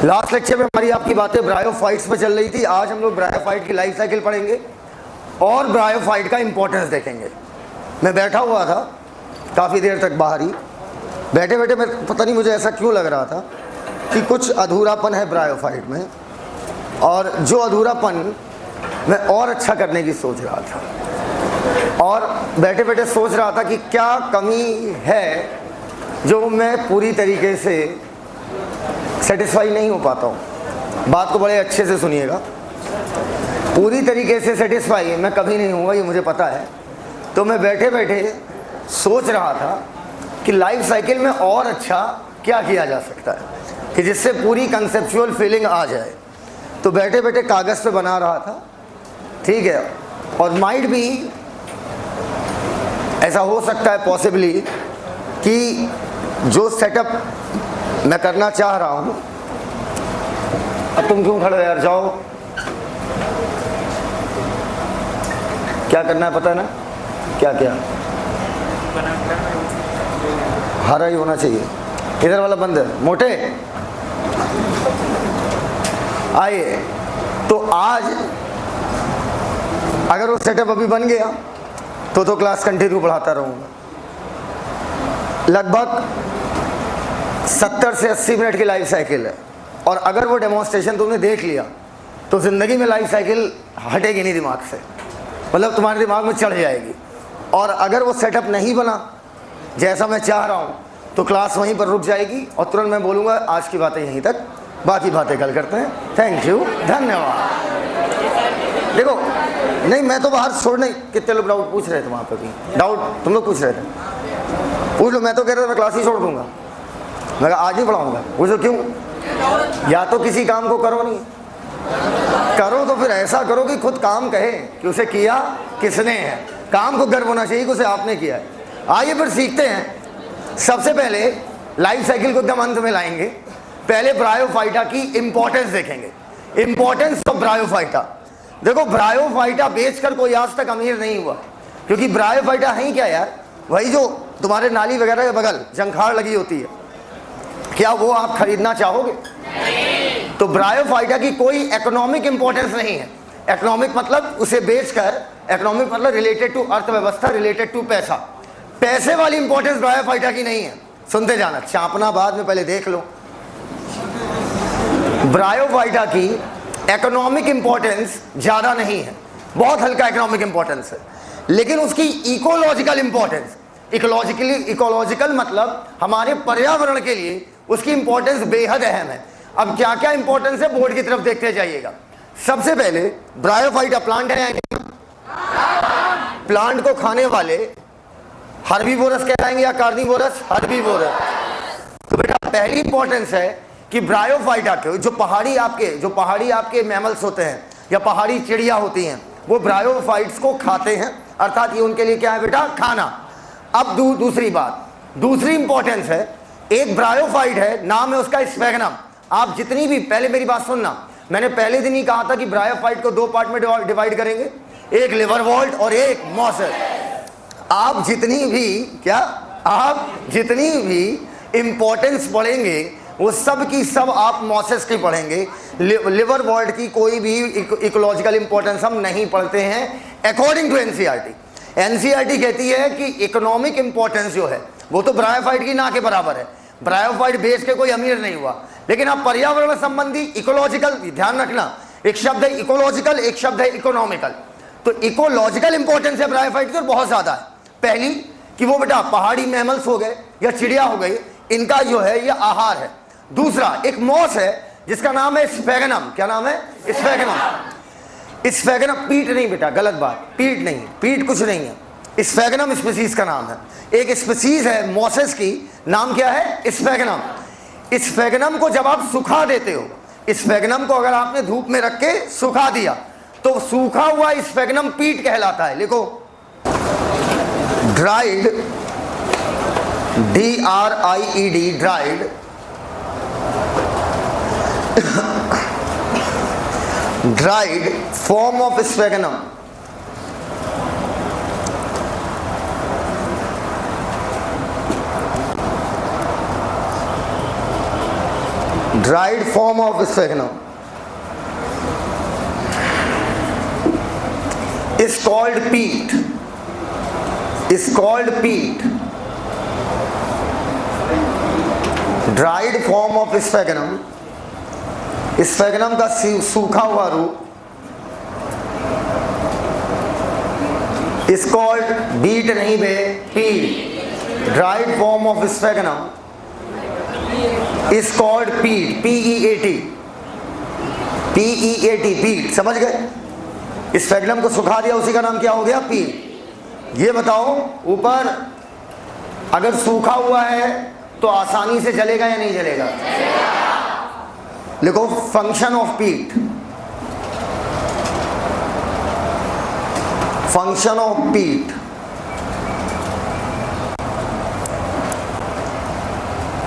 Last lecture में हमारी आपकी बातें ब्रायोफाइट्स पे चल रही थी। आज हम लोग ब्रायोफाइट की लाइफ साइकिल पढ़ेंगे और ब्रायोफाइट का इंपॉर्टेंस देखेंगे। मैं बैठा हुआ था काफ़ी देर तक बाहर ही, बैठे बैठे मैं पता नहीं मुझे ऐसा क्यों लग रहा था कि कुछ अधूरापन है ब्रायोफाइट में, और जो अधूरापन मैं और अच्छा करने की सोच रहा था, और बैठे बैठे सोच रहा था कि क्या कमी है जो मैं पूरी तरीके से सेटिस्फाई नहीं हो पाता हूँ। बात को बड़े अच्छे से सुनिएगा, पूरी तरीके से सेटिस्फाई मैं कभी नहीं हूँगा, ये मुझे पता है। तो मैं बैठे बैठे सोच रहा था कि लाइफ साइकिल में और अच्छा क्या किया जा सकता है कि जिससे पूरी कंसेप्चुअल फीलिंग आ जाए। तो बैठे बैठे कागज़ पे बना रहा था, ठीक है, और माइट भी ऐसा हो सकता है पॉसिबली कि जो सेटअप मैं करना चाह रहा हूँ, अब तुम क्यों खड़े हो यार, जाओ, क्या करना है पता है ना, क्या क्या हरा ही होना चाहिए, इधर वाला बंद है, मोटे आइए। तो आज अगर वो सेटअप अभी बन गया तो क्लास कंटिन्यू पढ़ाता रहूँगा। लगभग 70 से 80 मिनट की लाइफ साइकिल है, और अगर वो डेमोन्स्ट्रेशन तुमने देख लिया तो ज़िंदगी में लाइफ साइकिल हटेगी नहीं दिमाग से, मतलब तुम्हारे दिमाग में चढ़ जाएगी। और अगर वो सेटअप नहीं बना जैसा मैं चाह रहा हूँ तो क्लास वहीं पर रुक जाएगी और तुरंत मैं बोलूँगा आज की बातें यहीं तक, बाकी बातें कल करते हैं। थैंक यू, धन्यवाद। देखो नहीं, मैं तो बाहर छोड़ने, कितने लोग डाउट पूछ रहे थे वहाँ पर भी, डाउट तुम लोग पूछ रहे थे, पूछ लो। मैं तो कह रहा था मैं क्लास ही छोड़ दूँगा, मैं आज ही पढ़ाऊँगा। पूछो क्यों? या तो किसी काम को करो नहीं, करो तो फिर ऐसा करो कि खुद काम कहे कि उसे किया किसने है। काम को गर्व होना चाहिए कि उसे आपने किया है। आइए फिर सीखते हैं। सबसे पहले लाइफ साइकिल को एकदम अंत में लाएंगे। पहले ब्रायोफाइटा की इंपॉर्टेंस देखेंगे, इंपॉर्टेंस ऑफ ब्रायोफाइटा। देखो ब्रायोफाइटा बेचकर कोई आज तक अमीर नहीं हुआ, क्योंकि ब्रायोफाइटा है ही क्या यार, वही जो तुम्हारे नाली वगैरह के बगल जंखाड़ लगी होती है, क्या वो आप खरीदना चाहोगे? नहीं। तो ब्रायोफाइटा की कोई इकोनॉमिक इंपॉर्टेंस नहीं है। इकोनॉमिक मतलब उसे बेचकर, इकोनॉमिक मतलब रिलेटेड टू अर्थव्यवस्था, रिलेटेड टू पैसा, पैसे वाली इंपॉर्टेंस ब्रायोफाइटा की नहीं है। सुनते जाना, चापना बाद में पहले देख लो। ब्रायोफाइटा की इकोनॉमिक इंपॉर्टेंस ज़्यादा नहीं है, बहुत हल्का इकोनॉमिक इंपॉर्टेंस है, लेकिन उसकी इकोलॉजिकल इंपॉर्टेंस, इकोलॉजिकल मतलब हमारे पर्यावरण के लिए उसकी इंपॉर्टेंस बेहद अहम है। अब क्या क्या इंपॉर्टेंस है बोर्ड की तरफ देखते जाइएगा। सबसे पहले ब्रायोफाइटा प्लांट है, प्लांट को खाने वाले हर्बीवोरस कहलाएंगे या कार्निवोरस? हर्बीवोरस। तो बेटा पहली इंपॉर्टेंस है कि ब्रायोफाइटा के जो पहाड़ी आपके मैमल्स होते हैं या पहाड़ी चिड़िया होती हैं, वो ब्रायोफाइट्स को खाते हैं, अर्थात ये उनके लिए क्या है बेटा? खाना। अब दूसरी बात, दूसरी इंपॉर्टेंस है, एक ब्रायोफाइट है, नाम है उसका स्फेगनम। आप जितनी भी, पहले मेरी बात सुनना, मैंने पहले दिन ही कहा था कि ब्रायोफाइट को 2 पार्ट में डिवाइड करेंगे, एक लिवर वॉल्ट और एक मॉसेस। आप जितनी भी इंपॉर्टेंस पढ़ेंगे वो सब की सब आप मॉसेस की पढ़ेंगे। लिवर वॉल्ट की कोई भी इकोलॉजिकल इंपॉर्टेंस हम नहीं पढ़ते हैं अकॉर्डिंग टू एनसीईआरटी। एनसीईआरटी कहती है कि इकोनॉमिक इंपॉर्टेंस जो है वो तो ब्रायोफाइट की ना के बराबर है। ब्रायोफाइट बेच के कोई अमीर नहीं हुआ, लेकिन आप पर्यावरण संबंधी इकोलॉजिकल, ध्यान रखना, एक शब्द है इकोलॉजिकल, एक शब्द है इकोनॉमिकल। तो इकोलॉजिकल इंपॉर्टेंस है ब्रायोफाइट की और बहुत ज्यादा है। पहली कि वो बेटा पहाड़ी मैमल्स हो गए या चिड़िया हो गई, इनका जो है ये आहार है। दूसरा एक मॉस है जिसका नाम है स्फेगनम। क्या नाम है? स्फेगनम। स्फेगनम पीट नहीं बेटा, गलत बात, पीट नहीं, पीट कुछ नहीं है, स्फेगनम स्पीसीज का नाम है। एक स्पीसीज है मॉसेस की, नाम क्या है? स्फेगनम। स्फेगनम को जब आप सुखा देते हो, स्फेगनम को अगर आपने धूप में रख के सुखा दिया तो सूखा हुआ स्फेगनम पीट कहलाता है। लिखो, dried, DRIED, dried, dried form of sphagnum. dried form of sphagnum is called peat. Is called peat. Dried form of sphagnum, sphagnum का सूखा हुआ रूप इज कॉल्ड बीट नहीं बे पीट. Dried form of sphagnum is called पीट. PEAT. पीट. समझ गए? स्फेगनम को सुखा दिया, उसी का नाम क्या हो गया? पीट. ये बताओ, ऊपर अगर सूखा हुआ है तो आसानी से जलेगा या नहीं जलेगा? लिखो function of peat. Function of peat.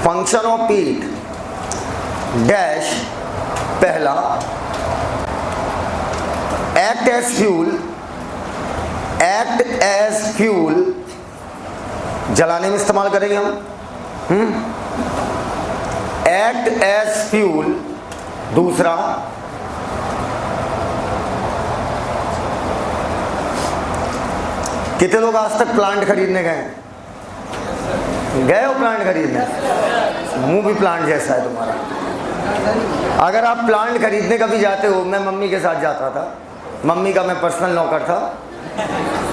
Function of peat dash. पहला, act as fuel. Act as fuel, जलाने में इस्तेमाल करेंगे हम. Act as fuel. दूसरा, कितने लोग आज तक प्लांट खरीदने गए? गए हो प्लांट खरीदने? मुंह भी प्लांट जैसा है तुम्हारा. अगर आप प्लांट खरीदने कभी जाते हो, मैं मम्मी के साथ जाता था. मम्मी का मैं पर्सनल नौकर था,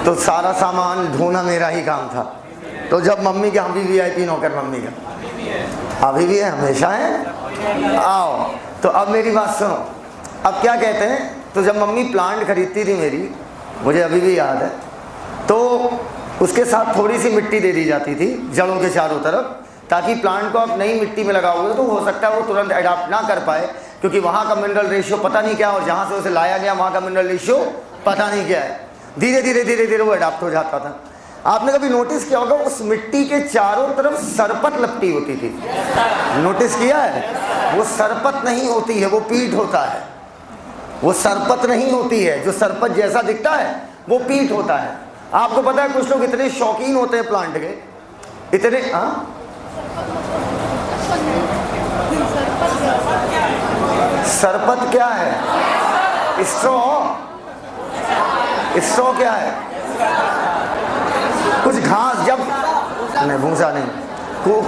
तो सारा सामान ढोना मेरा ही काम था. तो जब मम्मी के, हम भी VIP नौकर मम्मी का, अभी भी है, हमेशा है. आओ, तो अब मेरी बात सुनो. अब क्या कहते हैं, तो जब मम्मी प्लांट खरीदती थी मेरी, मुझे अभी भी याद है, तो उसके साथ थोड़ी सी मिट्टी दे दी जाती थी जड़ों के चारों तरफ, ताकि प्लांट को आप नई मिट्टी में लगाओगे तो हो सकता है वो तुरंत अडाप्ट ना कर पाए, क्योंकि वहाँ का मिनरल रेशियो पता नहीं क्या, और जहाँ से उसे लाया गया वहाँ का मिनरल रेशियो पता नहीं क्या है. धीरे धीरे धीरे धीरे वो अडाप्ट हो जाता था. आपने कभी नोटिस किया होगा, उस मिट्टी के चारों तरफ सरपत लपटी होती थी. नोटिस किया है? वो सरपत नहीं होती है, वो पीट होता है. वो सरपत नहीं होती है, जो सरपत जैसा दिखता है वो पीट होता है. आपको पता है कुछ लोग इतने शौकीन होते हैं प्लांट के, इतने. सरपत क्या है? स्ट्रॉ. स्ट्रॉ क्या है? कुछ घास, जब नहीं, भूसा नहीं,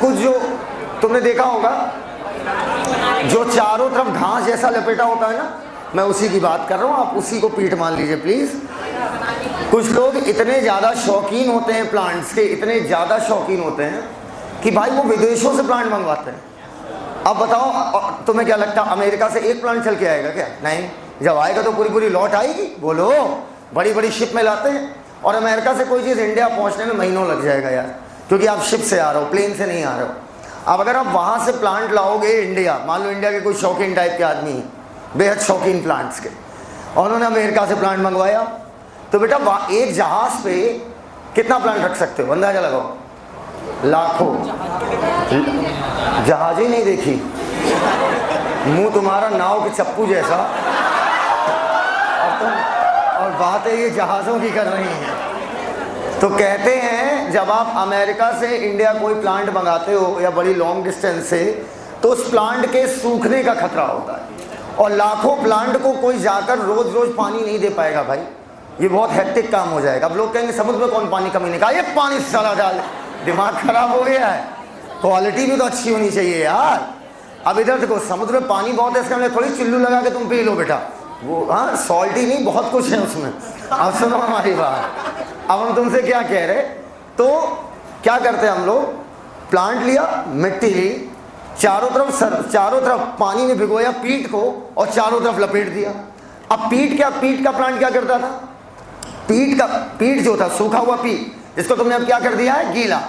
कुछ जो तुमने देखा होगा जो चारों तरफ घास जैसा लपेटा होता है ना, मैं उसी की बात कर रहा हूँ. आप उसी को पीठ मान लीजिए प्लीज. कुछ लोग इतने ज़्यादा शौकीन होते हैं प्लांट्स के, इतने ज़्यादा शौकीन होते हैं कि भाई वो विदेशों से प्लांट मंगवाते हैं. अब बताओ, तुम्हें क्या लगता है अमेरिका से एक प्लांट चल के आएगा क्या? नहीं. जब आएगा तो पूरी पूरी लॉट आएगी. बोलो, बड़ी बड़ी शिप में लाते हैं, और अमेरिका से कोई चीज़ इंडिया पहुंचने में महीनों लग जाएगा यार, क्योंकि आप शिप से आ रहे हो, प्लेन से नहीं आ रहे हो. अब अगर आप वहाँ से प्लांट लाओगे इंडिया, मान लो इंडिया के कोई शौकीन टाइप के आदमी हैं, बेहद शौकीन प्लांट्स के, और उन्होंने अमेरिका से प्लांट मंगवाया, तो बेटा एक जहाज़ पे कितना प्लांट रख सकते हो? अंदाजा लगाओ. लाखों. जहाज ही नहीं देखी, मुंह तुम्हारा नाव के चप्पू जैसा, और बात है ये जहाज़ों की कर रही हैं. तो कहते हैं जब आप अमेरिका से इंडिया कोई प्लांट मंगाते हो या बड़ी लॉन्ग डिस्टेंस से, तो उस प्लांट के सूखने का खतरा होता है, और लाखों प्लांट को कोई जाकर रोज रोज पानी नहीं दे पाएगा भाई. ये बहुत हेक्टिक काम हो जाएगा. अब लोग कहेंगे समुद्र में कौन पानी कमी निकाले, ये पानी साला डाल. दिमाग खराब हो गया है. क्वालिटी भी तो अच्छी होनी चाहिए यार. अब इधर देखो, समुद्र में पानी बहुत है, इसका मतलब थोड़ी चिल्लू लगा के तुम पी लो बेटा. वो हाँ, सॉल्टी नहीं, बहुत कुछ है उसमें. अब सुनो हमारी बात. अब हम तुमसे क्या कह रहे, तो क्या करते हैं हम लोग, प्लांट लिया, मिट्टी ली, चारों तरफ पानी में भिगोया पीट को, और चारों तरफ लपेट दिया. अब पीट का प्लांट क्या करता था? पीट जो था, सूखा हुआ पीट, जिसको तुमने अब क्या कर दिया है? गीला.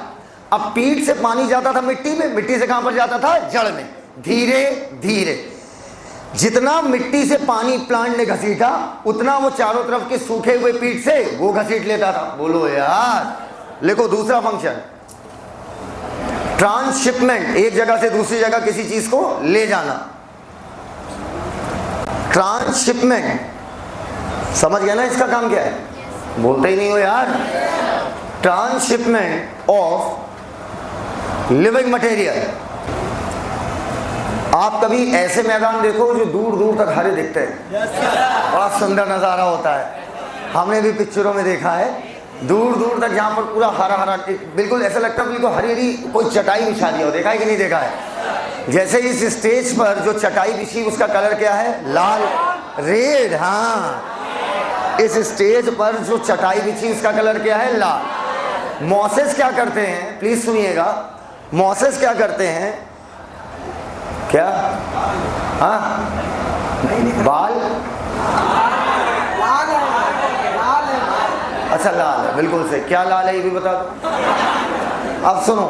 अब पीट से पानी जाता था मिट्टी में, मिट्टी से कहां पर जाता था? जड़ में. धीरे धीरे जितना मिट्टी से पानी प्लांट ने घसीटा, उतना वो चारों तरफ के सूखे हुए पीट से वो घसीट लेता था. बोलो यार. लिखो दूसरा फंक्शन, ट्रांसशिपमेंट. एक जगह से दूसरी जगह किसी चीज को ले जाना. ट्रांसशिपमेंट. समझ गया ना इसका काम क्या है? बोलते ही नहीं हो यार. Transshipment of living material. आप कभी ऐसे मैदान देखो जो दूर दूर तक हरे दिखते हैं, बड़ा सुंदर नज़ारा होता है। हमने भी पिक्चरों में देखा है, दूर दूर तक जहाँ पर पूरा हरा हरा, बिल्कुल ऐसा लगता है बिल्कुल हरी हरी कोई चटाई बिछा दिया हो। देखा है कि नहीं देखा है? जैसे इस स्टेज पर जो चटाई बिछी उसका कलर क्या है? लाल, रेड। हाँ, इस स्टेज पर जो चटाई बिछी उसका कलर क्या है? लाल। मौसेस क्या करते हैं, प्लीज सुनिएगा, मौसेस क्या करते हैं? क्या? हाँ, बाल अच्छा लाल है, बिल्कुल से। क्या लाल है ये भी बता दो। अब सुनो,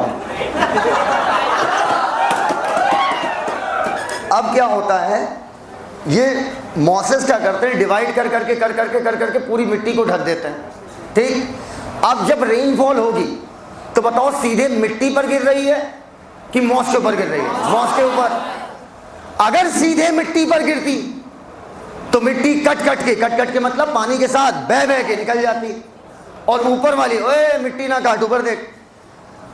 अब क्या होता है, ये मॉसेस क्या करते हैं? डिवाइड कर करके पूरी मिट्टी को ढक देते हैं। ठीक, अब जब रेनफॉल होगी तो बताओ सीधे मिट्टी पर गिर रही है कि मॉस के ऊपर गिर रही है? मॉस के ऊपर। अगर सीधे मिट्टी पर गिरती तो मिट्टी कट के मतलब पानी के साथ बह के निकल जाती, और ऊपर वाली, ओए मिट्टी ना काट, ऊपर देख।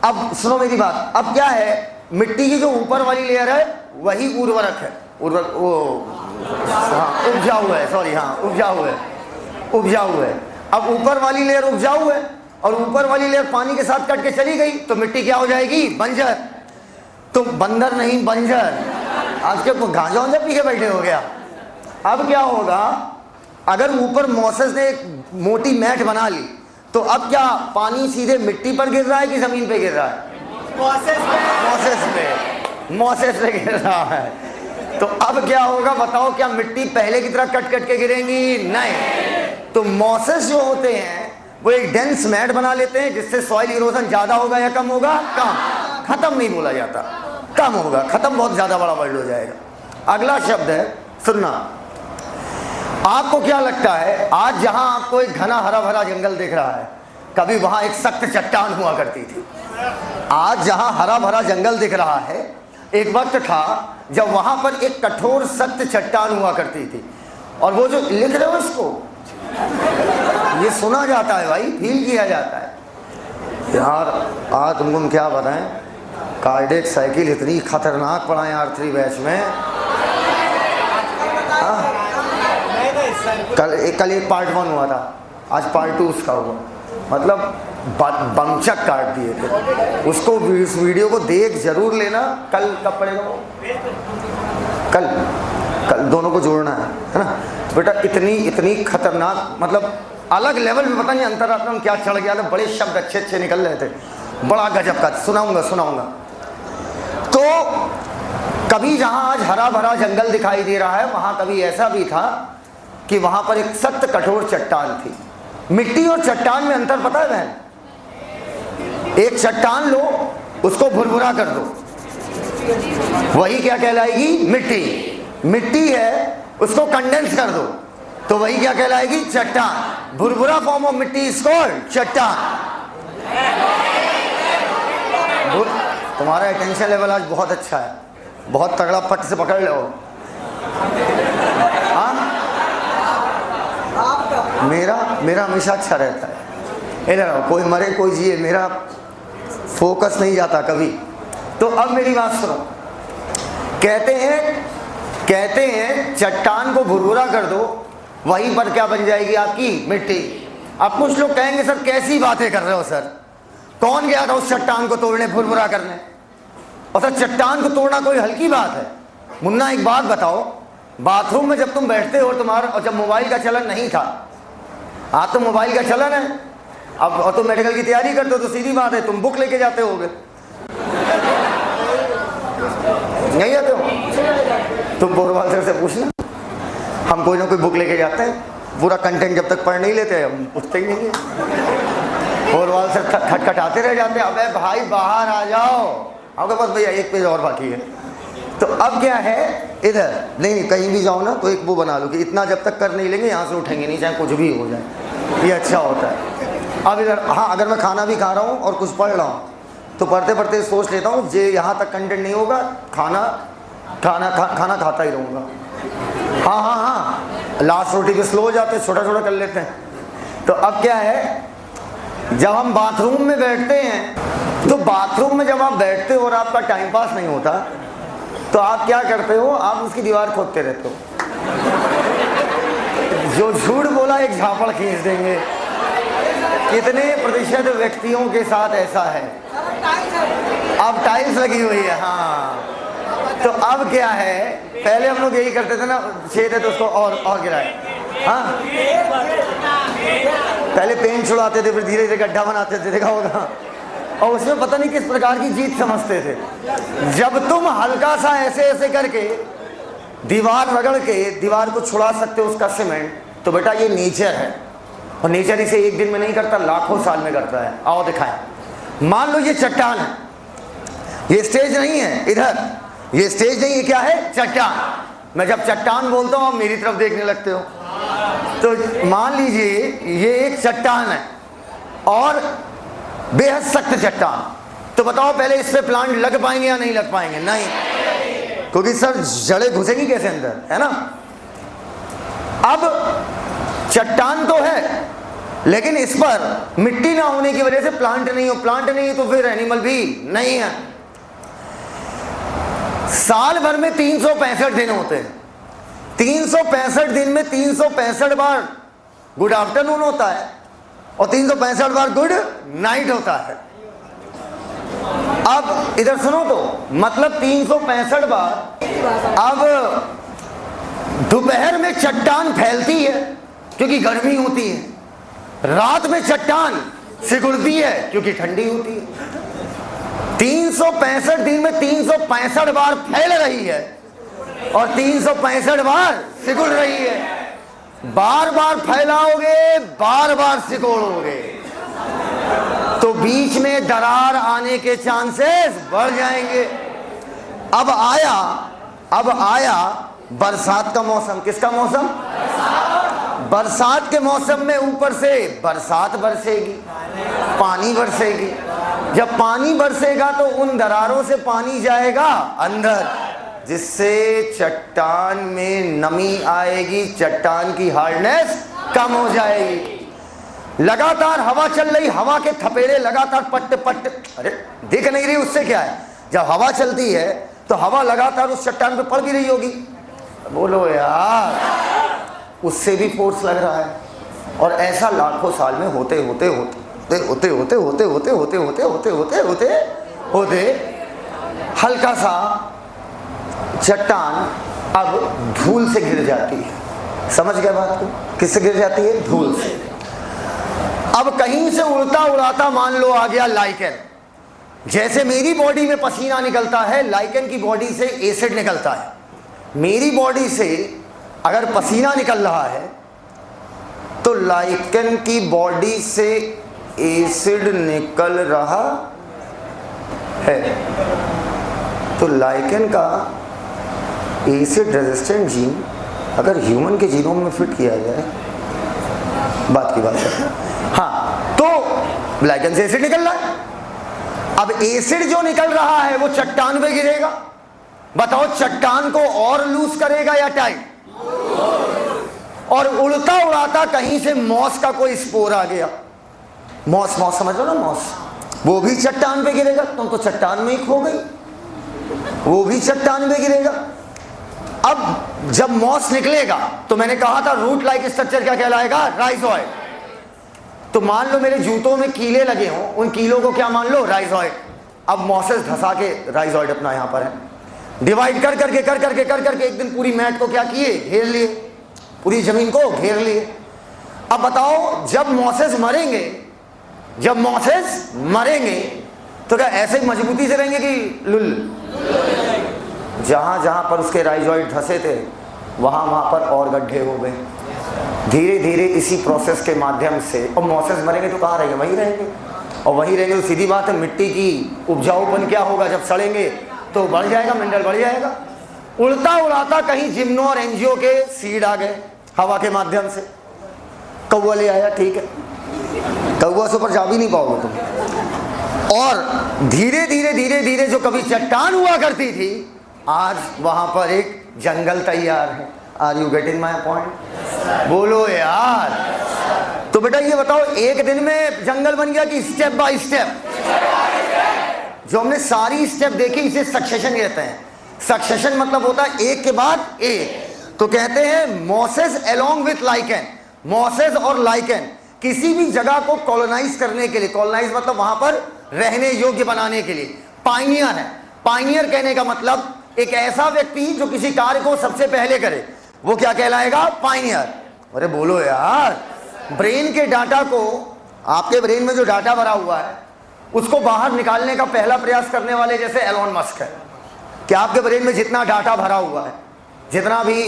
अब सुनो मेरी बात, अब क्या है, मिट्टी की जो ऊपर वाली लेयर है वही उर्वरक है, उर्वरक वो हाँ उपजाऊ है, सॉरी हाँ उपजाऊ है। अब ऊपर वाली लेयर उपजाऊ है और ऊपर वाली लेयर पानी के साथ कट के चली गई तो मिट्टी क्या हो जाएगी? बंजर। तो बंदर नहीं बंजर। आज के गांजा वांजा पी के बैठे हो गया। अब क्या होगा, अगर ऊपर मॉसेस ने एक मोटी मैट बना ली तो अब क्या पानी सीधे मिट्टी पर गिर रहा है कि जमीन पे गिर रहा है? मॉसेस पे गिर रहा है। तो अब क्या होगा बताओ, क्या मिट्टी पहले की तरह कट के गिरेंगी? नहीं। तो मॉसेस जो होते हैं वो एक डेंस मैट बना लेते हैं जिससे सॉइल इरोजन ज्यादा होगा या कम होगा? कम। खत्म नहीं बोला जाता, कम होगा। खत्म बहुत ज्यादा बड़ा वर्ड हो जाएगा। अगला शब्द है सुनना। आपको क्या लगता है, आज जहां आपको एक घना हरा भरा जंगल दिख रहा है, कभी वहां एक सख्त चट्टान हुआ करती थी। आज जहां हरा भरा जंगल दिख रहा है, एक वक्त था जब वहां पर एक कठोर सख्त चट्टान हुआ करती थी। और वो जो लिख रहे हो इसको, ये सुना जाता है भाई, फील किया जाता है। यार आज तुमको क्या बताएं, कार्डियक साइकिल इतनी खतरनाक पढ़ाएं R3 बैच में। कल एक पार्ट 1 हुआ था, आज पार्ट 2 उसका हुआ। मतलब बमचक काट दिए थे उसको। इस वीडियो को देख जरूर लेना। कल कब पड़ेगा वो? कल दोनों को जोड़ना है ना बेटा। इतनी खतरनाक, मतलब अलग लेवल में, पता नहीं अंतरात्मा में क्या चढ़ गया था। बड़े शब्द अच्छे निकल रहे थे, बड़ा गजब का। सुनाऊंगा। तो कभी जहां आज हरा भरा जंगल दिखाई दे रहा है, वहां कभी ऐसा भी था कि वहां पर एक सख्त कठोर चट्टान थी। मिट्टी और चट्टान में अंतर पता है बहन? एक चट्टान लो, उसको भुरभुरा कर दो, वही क्या कहलाएगी? मिट्टी है, उसको कंडेंस कर दो तो वही क्या कहलाएगी? चट्टान। भुरभुरा फॉर्म ऑफ मिट्टी इज कॉल्ड चट्टान। तुम्हारा अटेंशन लेवल आज बहुत अच्छा है, बहुत तगड़ा पट से पकड़ लो। हाँ, मेरा हमेशा अच्छा रहता है। इधर कोई मरे कोई जिए, मेरा फोकस नहीं जाता कभी। तो अब मेरी बात सुनो। कहते हैं चट्टान को भुरभुरा कर दो, वहीं पर क्या बन जाएगी? आपकी मिट्टी। अब कुछ लोग कहेंगे सर कैसी बातें कर रहे हो सर, कौन गया था उस चट्टान को तोड़ने, भुरभुरा करने? और सर चट्टान को तोड़ना कोई हल्की बात है? मुन्ना एक बात बताओ, बाथरूम में जब तुम बैठते हो तुम्हारा, और जब मोबाइल का चलन नहीं था, आज तो मोबाइल का चलन है, अब और तुम मेडिकल की तैयारी करते हो तो सीधी बात है तुम बुक लेके जाते होगे, नहीं जाते हो? तुम बोरवाल सर से पूछना, हम कोई ना कोई बुक लेके जाते हैं, पूरा कंटेंट जब तक पढ़ नहीं लेते हम उठते ही नहीं है। बोरवाल सर खटखटाते रह जाते हैं, अबे भाई बाहर आ जाओ, आपके पास भैया एक पेज और बाकी है। तो अब क्या है, इधर नहीं कहीं भी जाओ ना तो एक वो बना लो कि इतना जब तक कर नहीं लेंगे यहाँ से उठेंगे नहीं, चाहे कुछ भी हो जाए, ये अच्छा होता है। अब इधर हाँ, अगर मैं खाना भी खा रहा हूँ और कुछ पढ़ रहा हूँ तो पढ़ते पढ़ते सोच लेता हूँ जे यहाँ तक कंटेंट नहीं होगा, खाना खाता ही रहूँगा। हाँ, लास्ट रोटी पे स्लो हो जाते हैं, छोटा छोटा कर लेते हैं। तो अब क्या है, जब हम बाथरूम में बैठते हैं तो बाथरूम में जब आप बैठते हो और आपका टाइम पास नहीं होता तो आप क्या करते हो, आप उसकी दीवार खोदते रहते हो। जो झूठ बोला एक झापड़ खींच देंगे। कितने प्रतिशत व्यक्तियों के साथ ऐसा है? अब टाइल्स लगी हुई है, हाँ। तो अब क्या है, पहले हम लोग यही करते थे ना, छेद है तो उसको और गिराए, हाँ। पहले पेंट छुड़ाते थे, फिर धीरे धीरे गड्ढा बनाते थे, देखा होगा। और उसमें पता नहीं किस प्रकार की जीत समझते थे। जब तुम हल्का सा ऐसे ऐसे करके दीवार रगड़ के दीवार को छुड़ा सकते हो उसका सीमेंट, तो बेटा ये नेचर है। और नेचर इसे एक दिन में नहीं करता, लाखों साल में करता है। आओ दिखाएं। मान लो ये चट्टान है, ये स्टेज नहीं है, इधर ये स्टेज नहीं है, क्या है? चट्टान। मैं जब चट्टान बोलता हूं आप मेरी तरफ देखने लगते हो। तो मान लीजिए ये एक चट्टान है और बेहद सख्त चट्टान। तो बताओ पहले इस पे प्लांट लग पाएंगे या नहीं लग पाएंगे? नहीं, क्योंकि सर जड़ें घुसेंगी कैसे अंदर, है ना। अब चट्टान तो है, लेकिन इस पर मिट्टी ना होने की वजह से प्लांट नहीं हो। प्लांट नहीं है तो फिर एनिमल भी नहीं है। साल भर में 365 दिन होते हैं। 365 दिन में 365 बार गुड आफ्टरनून होता है और 365 बार गुड नाइट होता है। अब इधर सुनो तो, मतलब 365 बार। अब दोपहर में चट्टान फैलती है क्योंकि गर्मी होती है, रात में चट्टान सिकुड़ती है क्योंकि ठंडी होती है। 365 दिन में 365 बार फैल रही है और 365 बार सिकुड़ रही है। बार बार फैलाओगे, बार बार सिकोड़ोगे, तो बीच में दरार आने के चांसेस बढ़ जाएंगे। अब आया बरसात का मौसम। किसका मौसम? बरसात के मौसम में ऊपर से बरसात बरसेगी, पानी बरसेगी। जब पानी बरसेगा तो उन दरारों से पानी जाएगा अंदर, जिससे चट्टान में नमी आएगी, चट्टान की हार्डनेस कम हो जाएगी। लगातार हवा चल रही, हवा के थपेड़े लगातार पट पट, अरे दिख नहीं रही, उससे क्या है? जब हवा चलती है तो हवा लगातार उस चट्टान पे पड़ भी रही होगी। बोलो यार, उससे भी फोर्स लग रहा है। और ऐसा लाखों साल में होते होते होते होते होते होते होते होते होते होते होते होते होते हल्का सा चट्टान अब धूल से घिर जाती है। समझ गए बात को? किससे घिर जाती है? धूल से। अब कहीं से उड़ता उड़ाता मान लो आ गया लाइकेन। जैसे मेरी बॉडी में पसीना निकलता है, लाइकेन की बॉडी से एसिड निकलता है। मेरी बॉडी से अगर पसीना निकल रहा है तो लाइकेन की बॉडी से एसिड निकल रहा है। तो लाइकेन का एसिड रेजिस्टेंट जीन अगर ह्यूमन के जीनोम में फिट किया जाए, बात की बात है, हाँ, तो लाइकेन से एसिड निकल रहा है। अब एसिड जो निकल रहा है वो चट्टान पे गिरेगा। बताओ चट्टान को और लूज करेगा या टाइट? और उड़ता उड़ाता कहीं से मॉस का कोई स्पोर आ गया। मॉस समझ लो ना, मॉस, वो भी चट्टान पे गिरेगा। तुम तो चट्टान में ही खो गई, वो भी चट्टान पे गिरेगा। अब जब मॉस निकलेगा तो मैंने कहा था रूट लाइक स्ट्रक्चर क्या कहलाएगा? राइजोइड। तो मान लो मेरे जूतों में कीले लगे हों, उन कीलों को क्या मान लो? राइजोइड। अब मॉसेस धसा के राइजोइड अपना यहां पर है, डिवाइड कर करके एक दिन पूरी मैट को क्या किए? घेर लिए, पूरी जमीन को घेर लिए। अब बताओ जब मॉसेस मरेंगे तो क्या ऐसे ही मजबूती से रहेंगे कि लुल? जहां जहां पर उसके राइजोइड धसे थे वहां पर और गड्ढे हो गए। धीरे धीरे इसी प्रोसेस के माध्यम से, और मॉसेस मरेंगे तो कहाँ रहेंगे? वहीं रहेंगे। और वहीं रहेंगे तो सीधी बात है, मिट्टी की उपजाऊपन क्या होगा? जब सड़ेंगे तो बढ़ जाएगा, मिनरल बढ़ जाएगा। उड़ता उड़ाता कहीं जिम्नो और एनजीओ के सीड आ गए हवा के माध्यम से। कौवा ले आया, ठीक है, कौवा से ऊपर जा भी नहीं पाओगे तुम। और धीरे धीरे धीरे धीरे जो कभी चट्टान हुआ करती थी, आज वहां पर एक जंगल तैयार है। Are you getting my point? बोलो यार। तो बेटा ये बताओ, एक दिन में जंगल बन गया कि स्टेप बाय स्टेप? जो हमने सारी स्टेप देखी इसे सक्सेशन कहते हैं। सक्सेशन मतलब होता है एक के बाद एक। तो कहते हैं mosses along with lichen, mosses और लाइकेन किसी भी जगह को कॉलोनाइज करने के लिए, कॉलोनाइज मतलब वहां पर रहने योग्य बनाने के लिए पाइनियर है। पाइनियर कहने का मतलब एक ऐसा व्यक्ति जो किसी कार्य को सबसे पहले करे, वो क्या कहलाएगा? पाइनियर। अरे बोलो यार, ब्रेन के डाटा को, आपके ब्रेन में जो डाटा भरा हुआ है उसको बाहर निकालने का पहला प्रयास करने वाले जैसे एलोन मस्क है। कि आपके ब्रेन में जितना डाटा भरा हुआ है, जितना भी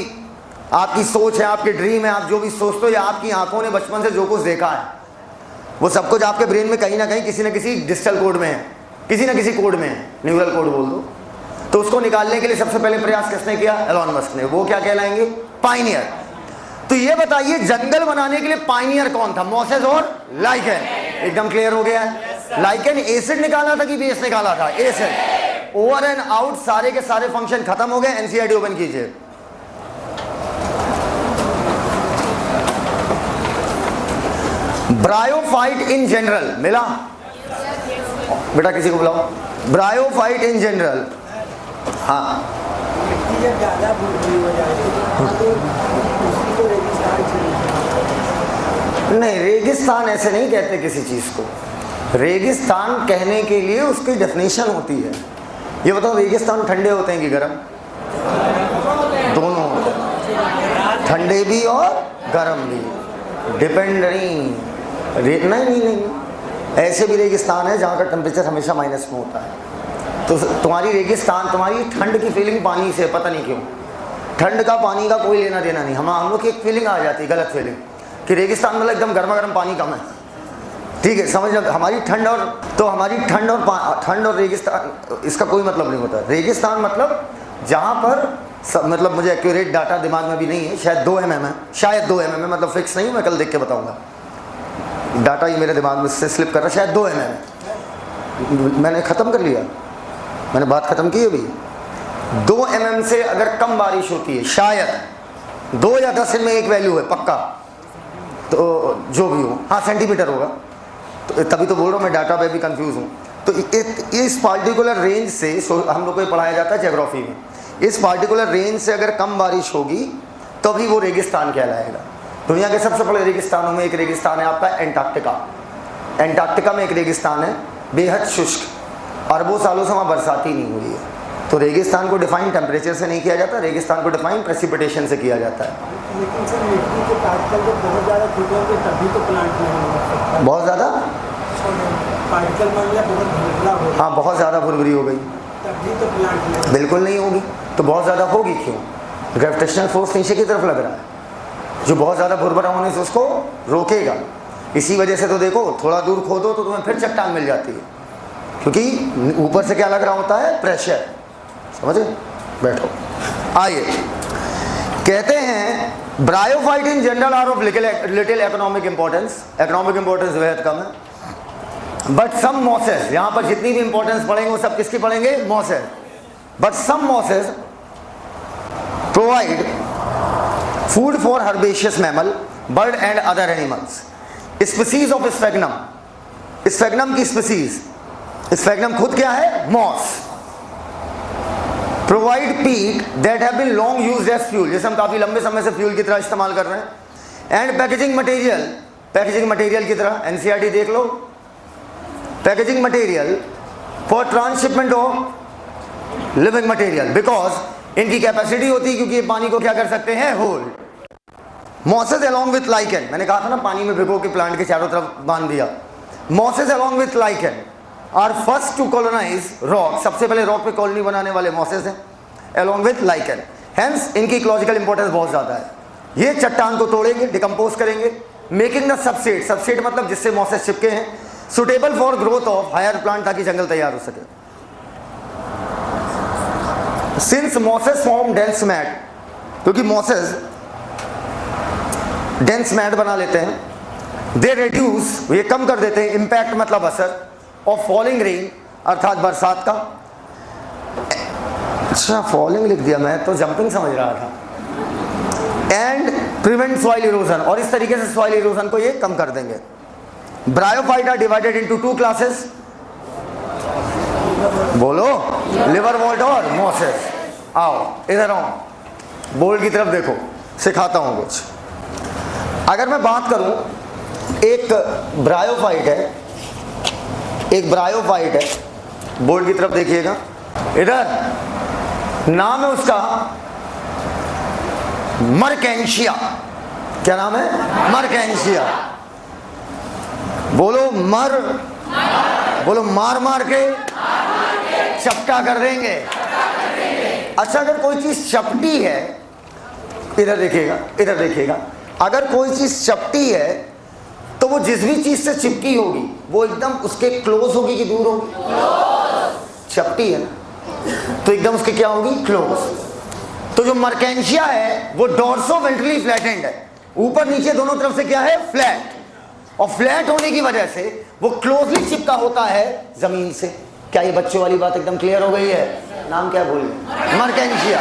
आपकी सोच है, आपके ड्रीम है, आप जो भी सोचते हो या आपकी आंखों ने बचपन से जो कुछ देखा है, वो सब कुछ आपके ब्रेन में कहीं ना कहीं किसी न किसी डिजिटल कोड में है, किसी न किसी कोड में है, न्यूरल कोड बोल दो। तो उसको निकालने के लिए सबसे पहले प्रयास किसने किया? एलोन मस्क ने। वो क्या कहलाएंगे? पाइनियर। तो ये बताइए जंगल बनाने के लिए पाइनियर कौन था? मॉसेस और लाइकेन। एकदम क्लियर हो गया है। लाइकेन एसिड निकाला था कि बेस निकाला था? एसिड। ओवर एंड आउट सारे के सारे फंक्शन खत्म हो गए। एनसीईआरटी ओपन कीजिए। ब्रायोफाइट इन जनरल मिला? बेटा किसी को बुलाओ। ब्रायोफाइट इन जनरल, हाँ नहीं, रेगिस्तान ऐसे नहीं कहते किसी चीज को। रेगिस्तान कहने के लिए उसकी डेफिनेशन होती है। ये बताओ, रेगिस्तान ठंडे होते हैं कि गर्म? दोनों होते हैं, ठंडे भी और गर्म भी, डिपेंडिंग। नहीं, ऐसे भी रेगिस्तान है जहाँ का टेम्परेचर हमेशा माइनस में होता है। तो तुम्हारी रेगिस्तान, तुम्हारी ठंड की फीलिंग पानी से, पता नहीं क्यों ठंड का पानी का कोई लेना देना नहीं। हम लोग की एक फीलिंग आ जाती है, गलत फीलिंग, कि रेगिस्तान मतलब एकदम गर्मा गर्म पानी कम है। ठीक है, समझ लो। हमारी ठंड और, तो हमारी ठंड और रेगिस्तान, इसका कोई मतलब नहीं होता। रेगिस्तान मतलब जहाँ पर मतलब मुझे एक्यूरेट डाटा दिमाग में भी नहीं है, शायद 2 mm है, शायद 2 mm है, मतलब फिक्स नहीं, मैं कल देख के बताऊंगा। डाटा ये मेरे दिमाग में से स्लिप कर रहा है, शायद 2 mm है। मैंने ख़त्म कर लिया, मैंने बात ख़त्म की अभी। 2 mm से अगर कम बारिश होती है, शायद 2 या 10 में एक वैल्यू है पक्का, तो जो भी हो, हाँ सेंटीमीटर होगा। तो तभी तो बोल रहा हूँ मैं, डाटा पे भी कंफ्यूज हूँ। तो इस पार्टिकुलर रेंज से, हम लोग को ये पढ़ाया जाता है ज्योग्राफी में, इस पार्टिकुलर रेंज से अगर कम बारिश होगी तभी वो रेगिस्तान कहलाएगा। दुनिया के सबसे बड़े रेगिस्तानों में एक रेगिस्तान है आपका एंटार्क्टिका। एंटार्क्टिका में एक रेगिस्तान है, बेहद शुष्क, अरबों सालों से वहाँ बरसात ही नहीं हुई है। तो रेगिस्तान को डिफाइन टेम्परेचर से नहीं किया जाता, रेगिस्तान को डिफाइन प्रेसिपिटेशन से किया जाता है। लेकिन सर मिट्टी के पार्टिकल जब बहुत ज़्यादा छोटे होंगे तभी तो प्लांट नहीं हो सकता। बहुत ज़्यादा पार्टिकल मान लिया बहुत भुरभुरा हो, हाँ बहुत ज़्यादा भुरभुरी हो गई तभी तो प्लांट नहीं, बिल्कुल नहीं होगी। तो बहुत ज़्यादा होगी क्यों? ग्रेविटेशनल फोर्स नीचे की तरफ लग रहा है, जो बहुत ज़्यादा भुरभुरा होने से उसको रोकेगा। इसी वजह से तो देखो, थोड़ा दूर खोदो तो तुम्हें फिर चट्टान मिल जाती है, क्योंकि ऊपर से क्या लग रहा होता है? प्रेशर। समझे? बैठो। आइए, कहते हैं bryophyte in general R of little economic importance. Economic importance बेहद कम है। बट सम मॉसेस, यहाँ पर जितनी भी इंपॉर्टेंस पढ़ेंगे वो सब किसकी पढ़ेंगे? Mosses. But some mosses provide food for herbaceous mammal, bird and other animals. Species of sphagnum, sphagnum की स्पीसीज, स्फेग्नम खुद क्या है? Moss. Provide peat that have been long used as fuel, जैसे हम काफी लंबे समय से फ्यूल की तरह इस्तेमाल कर रहे हैं। And packaging material, packaging material की तरह, एनसीईआरटी देख लो, packaging material for transhipment of living material, because इनकी कैपेसिटी होती है, क्योंकि ये पानी को क्या कर सकते हैं? Hold. Mosses along with lichen, मैंने कहा था ना पानी में भिगो के प्लांट के चारों तरफ बांध दिया। Mosses along with lichen are first to colonise rock, सबसे पहले रॉक पे कॉलोनी बनाने वाले मॉसेस हैं, अलॉन्ग विथ लाइकेन। हेंस इनकी इकोलॉजिकल इंपॉर्टेंस बहुत ज़्यादा है। ये चट्टान को तोड़ेंगे, डिकम्पोज करेंगे, मेकिंग द सबस्ट्रेट, सबस्ट्रेट मतलब जिससे मॉसेस चिपके हैं, suitable for growth of higher plant, ताकि जंगल तैयार हो सके। Since mosses form dense mat, क्योंकि मॉसेस डेंस मैट बना लेते हैं, दे रिड्यूस, ये कम कर देते हैं, इम्पैक्ट मतलब असर, ऑफ फॉलिंग रेन अर्थात बरसात का। अच्छा फॉलिंग लिख दिया, मैं तो जंपिंग समझ रहा था। एंड प्रिवेंट सॉइल इरोजन, और इस तरीके से सॉइल इरोजन को ये कम कर देंगे। Bryophyte are divided into 2 classes, बोलो, लिवर वॉल्ट और मॉसेस। आओ इधर आओ, बोर्ड की तरफ देखो, सिखाता हूँ कुछ। अगर मैं बात करूँ, एक ब्रायोफाइट है, एक ब्रायोफाइट है, बोर्ड की तरफ देखिएगा, इधर नाम है उसका मर्केंशिया। क्या नाम है? मर्केंशिया। बोलो मर, बोलो मार मार के चपटा कर देंगे। अच्छा, अगर कोई चीज चपटी है, इधर देखिएगा, इधर देखिएगा, अगर कोई चीज चपटी है तो वो जिस भी चीज से चिपकी होगी वो एकदम उसके क्लोज होगी कि दूर होगी? चपटी है ना, तो एकदम उसके क्या होगी? क्लोज। तो जो मर्केंशिया है वो डोर्सोवेंट्रली फ्लैटेंड है, ऊपर नीचे दोनों तरफ से क्या है? फ्लैट। और फ्लैट होने की वजह से वो क्लोजली चिपका होता है जमीन से। क्या ये बच्चों वाली बात एकदम क्लियर हो गई है? नाम क्या बोले? मर्केंशिया।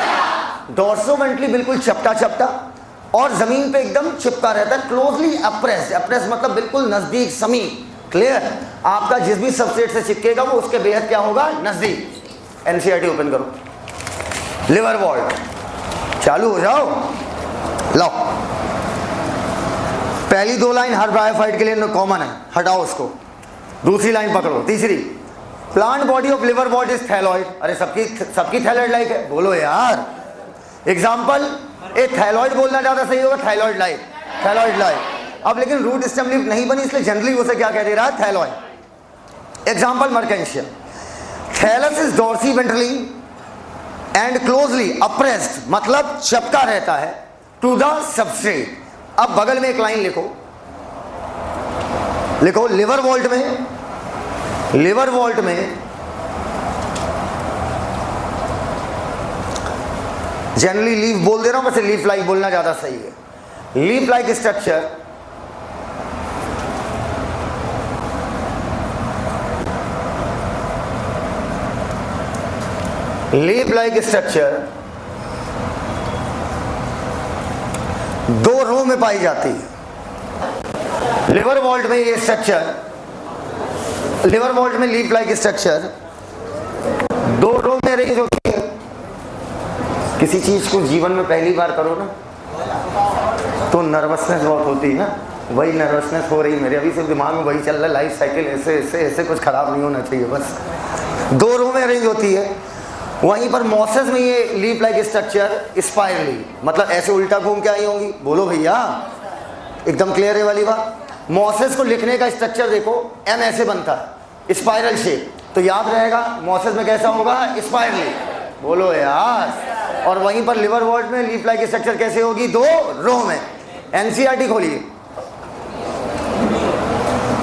डोर्सोवेंट्रली बिल्कुल चपटा चपटा और जमीन पे एकदम चिपका रहता है, क्लोजली अप्रेस। अप्रेस मतलब बिल्कुल नजदीक, समीप। क्लियर? आपका जिस भी सबस्ट्रेट से चिपकेगा वो उसके बेहद क्या होगा? नजदीक। एनसीईआरटी ओपन करो, लिवर वॉल्ट चालू हो जाओ। लो, पहली दो लाइन हर ब्रायोफाइट के लिए कॉमन है, हटाओ उसको। दूसरी लाइन पकड़ो, तीसरी, plant body of liverwort is thalloid. अरे सबकी थैलॉइड लाइक है, बोलो यार। एग्जाम्पल, ए थैलॉइड बोलना ज्यादा सही होगा, थैलॉइड लाइक, थैलॉइड लाइक। अब लेकिन रूट स्टेम लीफ नहीं बनी, इसलिए जनरली उसे क्या कह दे रहा है? Thalloid. Example Marchantia. Thallus is dorsiventrally and closely appressed, मतलब चपका रहता है, टू द सबस्ट्रेट। अब बगल में एक लाइन लिखो, लिखो लिवर वॉल्ट में, लिवर वॉल्ट में जनरली लीफ बोल दे रहा हूं, वैसे लीफ लाइक बोलना ज्यादा सही है। Leaf like structure leaf like structure दो रो में पाई जाती है। लिवर वॉल्ट में ये स्ट्रक्चर, लिवर वॉल्ट में लीफ लाइक स्ट्रक्चर दो रो में अरेंज होती है। किसी चीज को जीवन में पहली बार करो ना तो नर्वसनेस बहुत होती है ना, वही नर्वसनेस हो रही मेरे अभी से दिमाग में, वही चल रहा है। लाइफ साइकिल ऐसे ऐसे ऐसे कुछ खराब नहीं होना चाहिए, बस दो रो में अरेंज होती है। वहीं पर मॉसेस में ये लीफ लाइक स्ट्रक्चर स्पाइरली, मतलब ऐसे उल्टा घूम के आई होंगी। बोलो भैया, एकदम क्लियर है वाली बात। मॉसेस को लिखने का स्ट्रक्चर देखो, एम ऐसे बनता है, स्पाइरल शेप, तो याद रहेगा मॉसेस में कैसा होगा? स्पाइरली। बोलो यार। और वहीं पर लिवर वॉल्ट में लीफ लाइक स्ट्रक्चर कैसे होगी? दो रो में। एनसीईआरटी खोलिए,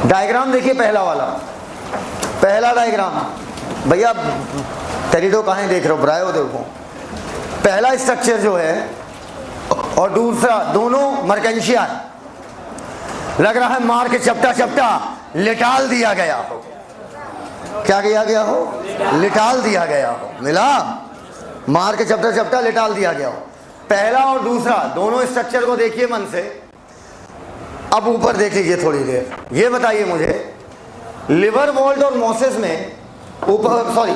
डायग्राम देखिए, पहला वाला, पहला डायग्राम। भैया टेरिडो कहाँ देख रहे हो? ब्रायो देखो। पहला स्ट्रक्चर जो है और दूसरा, दोनों मर्केंशिया है। लग रहा है मार के चपटा चपटा लिटाल दिया गया हो। क्या किया गया हो? लिटाल दिया गया हो। मिला? मार के चपटा चपटा लिटाल दिया गया हो। पहला और दूसरा दोनों स्ट्रक्चर को देखिए मन से। अब ऊपर देख लीजिए थोड़ी देर। ये बताइए मुझे, लिवर वॉल्ट और मॉसेस में ऊपर, सॉरी,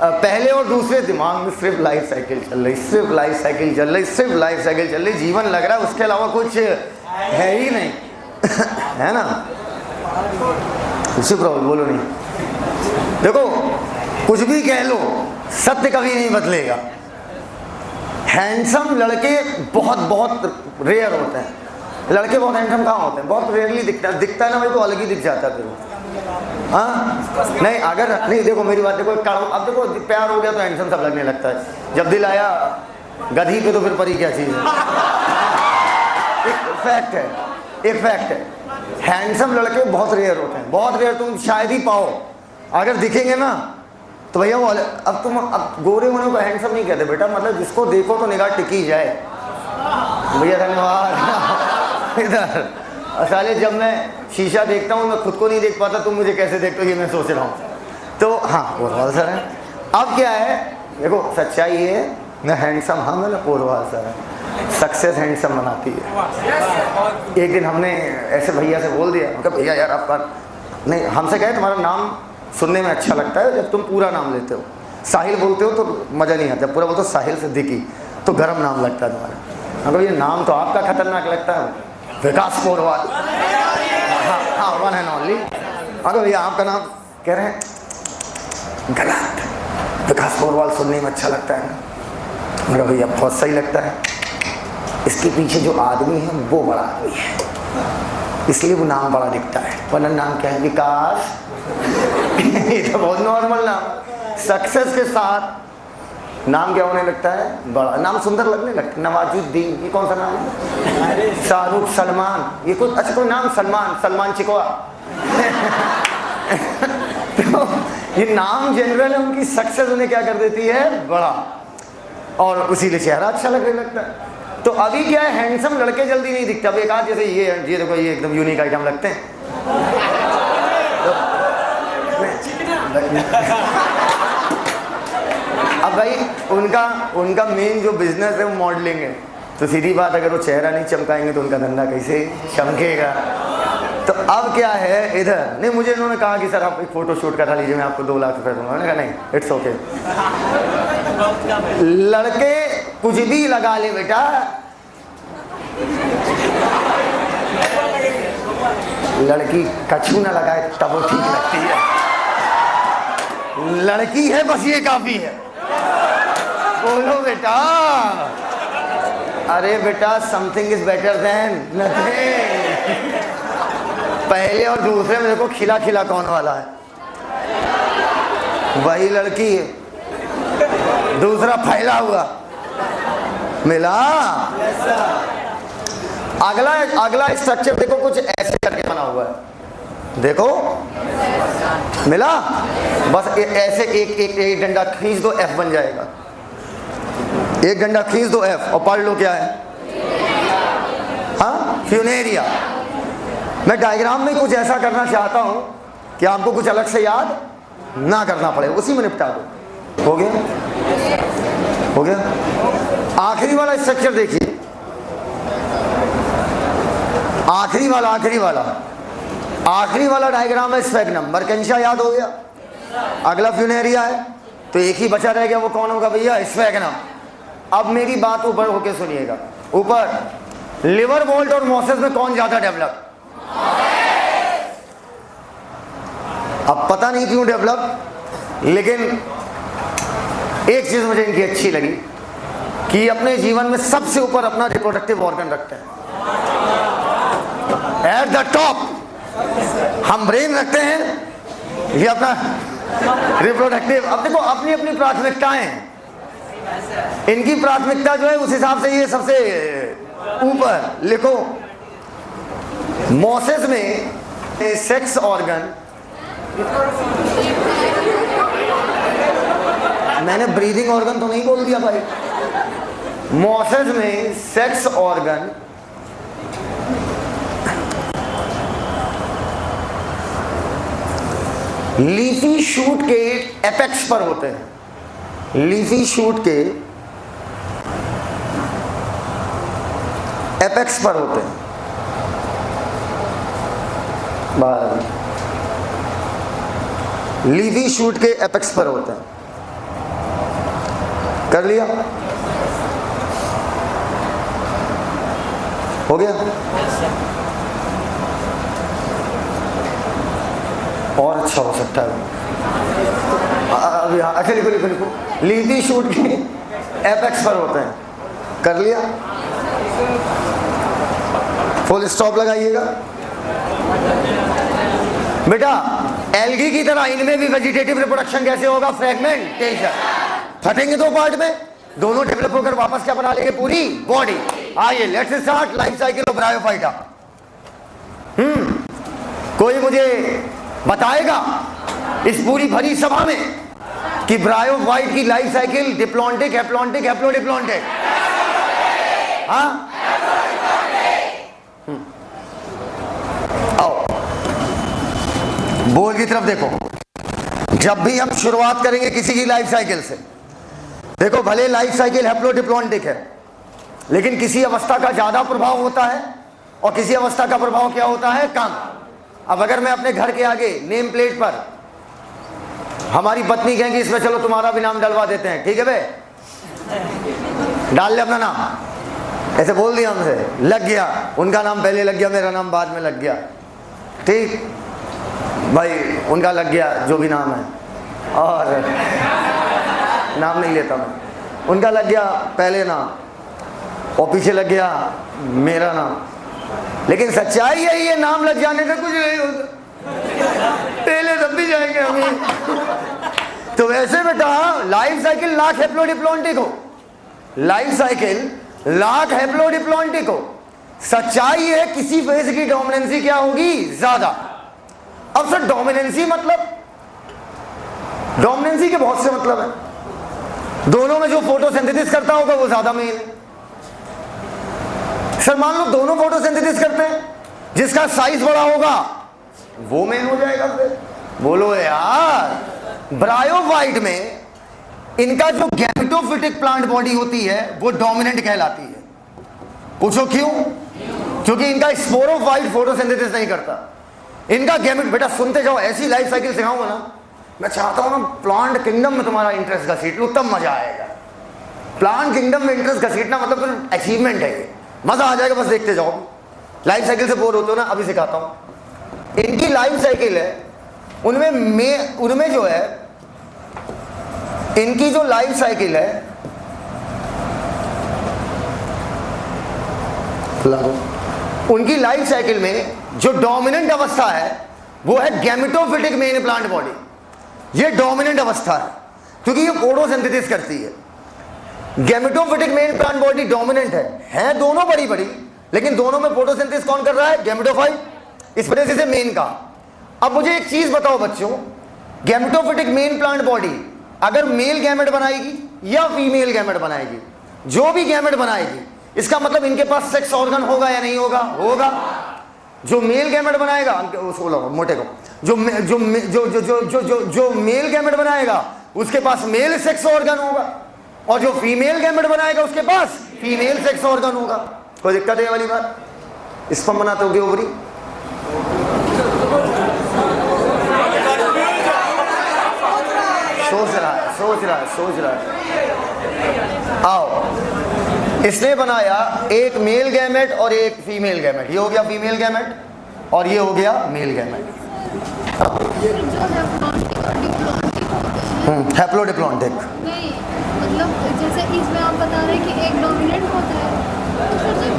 पहले और दूसरे दिमाग में सिर्फ लाइफ साइकिल चल रही, सिर्फ लाइफ साइकिल चल रही, सिर्फ लाइफ साइकिल चल रही। जीवन लग रहा है उसके अलावा कुछ है ही नहीं। है ना? उसी प्रॉब्लम, बोलो नहीं। देखो कुछ भी कह लो, सत्य कभी नहीं बदलेगा। हैंडसम लड़के बहुत बहुत रेयर होते हैं। लड़के बहुत हैंडसम कहाँ होते हैं? बहुत रेयरली दिखता है ना भाई, तो अलग ही दिख जाता है फिर। हाँ नहीं, अगर नहीं, देखो मेरी बात देखो, अब देखो प्यार हो गया तो हैंडसम सब लगने लगता है। जब दिल आया गधी पे तो फिर परी क्या चीज़ है? एक फैक्ट है, एक फैक्ट है। हैंडसम लड़के बहुत रेयर होते हैं, बहुत रेयर, तुम शायद ही पाओ। अगर दिखेंगे ना तो भैया वो, अब तुम अब गोरे होने को हैंडसम नहीं कहते बेटा, मतलब जिसको देखो तो निगाह टिकी जाए। भैया धन्यवाद। इधर साले, जब मैं शीशा देखता हूँ मैं खुद को नहीं देख पाता, तुम मुझे कैसे देखते हो ये मैं सोच रहा हूँ। तो हाँ पोरवाल सर है। अब क्या है, देखो सच्चाई ये है, मैं हैंडसम, हाँ मैं पोरवाल सर है। सक्सेस हैंडसम बनाती है। एक दिन हमने ऐसे भैया से बोल दिया, मतलब भैया यार आपका नहीं, हमसे कहे तुम्हारा नाम सुनने में अच्छा लगता है जब तुम पूरा नाम लेते हो। साहिल बोलते हो तो मज़ा नहीं आता, पूरा बोलते हो साहिल सिद्दीकी तो गर्म नाम लगता है तुम्हारा। अगर ये नाम तो आपका खतरनाक लगता है, विकास पोरवाल। हाँ हाँ, वन एंड ओनली। अगर भैया आपका नाम कह रहे हैं गलत, विकास पोरवाल सुनने में अच्छा लगता है ना, मेरा भैया बहुत सही लगता है, इसके पीछे जो आदमी है वो बड़ा आदमी है, इसलिए वो नाम बड़ा दिखता है, वरना नाम क्या है विकास। ये तो बहुत नॉर्मल नाम। सक्सेस के साथ नाम क्या होने लगता है, बड़ा। नाम सुंदर लगने लगता है, नवाजुद्दीन, ये कौन सा नाम है, शाहरुख, सलमान, ये कुछ अच्छा कोई नाम, सलमान चिकवा। तो ये नाम जनरल है, उनकी सक्सेस उन्हें क्या कर देती है, बड़ा, और उसी लिए चेहरा अच्छा लगने लगता है। तो अभी क्या है, हैंडसम लड़के जल्दी नहीं दिखते। अब एक आध जैसे ये देखो, ये एकदम यूनिक आइटम लगते हैं। अब भाई उनका मेन जो बिजनेस है वो मॉडलिंग है, तो सीधी बात, अगर वो चेहरा नहीं चमकाएंगे तो उनका धंधा कैसे चमकेगा। तो अब क्या है, इधर नहीं, मुझे इन्होंने कहा कि सर आप एक फ़ोटो शूट करा लीजिए, मैं आपको 2 लाख रुपये दूंगा। मैंने कहा नहीं, इट्स ओके। लड़के कुछ भी लगा ले बेटा, लड़की कछू ना लगाए तब वो ठीक लगती है, लड़की है बस ये काफी है। बोलो बेटा, अरे बेटा something is better than nothing. पहले और दूसरे में देखो खिला खिला कौन वाला है, वही लड़की है, दूसरा फैला हुआ मिला। अगला स्ट्रक्चर देखो, कुछ ऐसे करके बना हुआ है, देखो मिला, बस ऐसे एक डंडा खींच दो, एफ बन जाएगा। एक डंडा खींच दो, एफ, और पढ़ लो क्या है, हाँ, फ्यूनेरिया। मैं डायग्राम में कुछ ऐसा करना चाहता हूं कि आपको कुछ अलग से याद ना करना पड़े, उसी में निपटा दो। हो गया, हो गया। आखिरी वाला स्ट्रक्चर देखिए, आखिरी वाला डायग्राम है स्फेग्नम। मर्केंशिया याद हो गया, अगला फ्यूनेरिया है, तो एक ही बचा रह गया, वो कौन होगा भैया, स्फेग्नम। अब मेरी बात ऊपर होके सुनिएगा, ऊपर लिवर वोल्ट और मोसेस में कौन ज्यादा डेवलप, अब पता नहीं क्यों डेवलप, लेकिन एक चीज मुझे इनकी अच्छी लगी कि अपने जीवन में सबसे ऊपर अपना रिप्रोडक्टिव ऑर्गन रखते हैं, एट द टॉप। हम ब्रेन रखते हैं, ये अपना रिप्रोडक्टिव। अब देखो अपनी अपनी प्राथमिकताएं, इनकी प्राथमिकता जो है उस हिसाब से ये सबसे ऊपर। लिखो, मोसेस में सेक्स ऑर्गन, मैंने ब्रीदिंग ऑर्गन तो नहीं बोल दिया भाई, मोसेस में सेक्स ऑर्गन लीफी शूट के एपेक्स पर होते हैं, लीफी शूट के एपेक्स पर होते हैं। लीफी शूट के एपेक्स पर होते हैं। कर लिया, हो गया। और अच्छा हो सकता है अभी, अच्छा लिखो लिखो लिखो, लीफी शूट के एपेक्स पर होते हैं। कर लिया, फुल स्टॉप लगाइएगा बेटा। एल्गी की तरह इनमें भी वेजिटेटिव रिप्रोडक्शन कैसे होगा, फ्रेगमेंटेशन, फटेंगे 2 पार्ट में, दोनों डेवलप होकर वापस क्या बना लेंगे, पूरी बॉडी। आइए let's start life cycle of bryophyta. कोई मुझे बताएगा इस पूरी भरी सभा में कि ब्रायोफाइट की life cycle diplontic, haplontic, haplodiplontic, हाँ? आओ बोल की तरफ देखो। जब भी हम शुरुआत करेंगे किसी की लाइफ साइकिल से, देखो भले लाइफ साइकिल हैप्लोडिप्लॉन्टिक है, लेकिन किसी अवस्था का ज्यादा प्रभाव होता है और किसी अवस्था का प्रभाव क्या होता है, कम। अब अगर मैं अपने घर के आगे नेम प्लेट पर हमारी पत्नी कहेंगी इसमें चलो तुम्हारा भी नाम डलवा देते हैं, ठीक है बे, डाल ले अपना नाम, ऐसे बोल दिया हमसे, लग गया, उनका नाम पहले लग गया, मेरा नाम बाद में लग गया, ठीक भाई, उनका लग गया जो भी नाम है, और नाम नहीं लेता मैं, उनका लग गया पहले नाम और पीछे लग गया मेरा नाम। लेकिन सच्चाई है ये नाम लग जाने से कुछ नहीं होता, पहले तब भी जाएंगे हम ही। तो वैसे बेटा लाइफ साइकिल लाख हैप्लोडिप्लॉन्टिक हो, लाइफ साइकिल लाख हैप्लोडिप्लॉन्टिक हो। सच्चाई है किसी फेज की डोमिनेंसी क्या होगी, ज्यादा। अब सर डोमिनेंसी मतलब, डोमिनेंसी के बहुत से मतलब है, दोनों में जो फोटोसिंथेसिस करता होगा वो ज्यादा मेन है। सर मान लो दोनों फोटोसिंथेसिस करते हैं, जिसका साइज बड़ा होगा वो मेन हो जाएगा। फिर बोलो यार, ब्रायोफाइट में इनका जो गैमेटोफिटिक प्लांट बॉडी होती है वो डोमिनेंट कहलाती है। पूछो क्यों? क्योंकि इनका स्पोरोफाइट फोटोसिंथेसिस नहीं करता, इनका गैमेट। बेटा सुनते जाओ, ऐसी लाइफ साइकिल सिखाऊंगा ना, मैं चाहता हूं ना प्लांट किंगडम में तुम्हारा इंटरेस्ट घसीट लूं, तब मजा आएगा। प्लांट किंगडम में इंटरेस्ट घसीटना मतलब अचीवमेंट है, ये मजा आ जाएगा, बस देखते जाओ। लाइफ साइकिल से बोर होते हो ना, अभी सिखाता हूं। इनकी लाइफ साइकिल है, उनमें जो है, इनकी जो लाइफ साइकिल है, उनकी लाइफ साइकिल में जो डोमिनेंट अवस्था है वो है गैमेटोफिटिक मेन प्लांट बॉडी। ये डोमिनेंट अवस्था है क्योंकि ये फोटोसिंथेसिस करती है। Gametophytic main plant body dominant है दोनों बड़ी बड़ी, लेकिन दोनों में फोटोसिंथेसिस कौन कर रहा है? गैमेटोफाइट, इस वजह से मेन का। अब मुझे एक चीज बताओ बच्चों, गैमेटोफिटिक मेन प्लांट बॉडी अगर मेल गैमेट बनाएगी या फीमेल गैमेट बनाएगी, जो भी गैमेट बनाएगी, इसका मतलब इनके पास सेक्स ऑर्गन होगा या नहीं होगा? होगा। जो मेल गैमेट बनाएगा, उसको मोटे को, जो मेल गैमेट बनाएगा उसके पास मेल सेक्स ऑर्गन होगा, और जो फीमेल गैमेट बनाएगा उसके पास फीमेल सेक्स ऑर्गन होगा। कोई दिक्कत है वाली बात? स्पर्म बनाते होगे ओवरी, सोच रहा है। आओ, इसने बनाया एक मेल गैमेट और एक फीमेल गैमेट, ये हो गया फीमेल गैमेट और ये हो गया मेल गैमेट। हैप्लोडिप्लॉन्टिक नहीं, मतलब जैसे इसमें आप बता रहे हैं कि एक डोमिनेंट होता है, तो फिर जो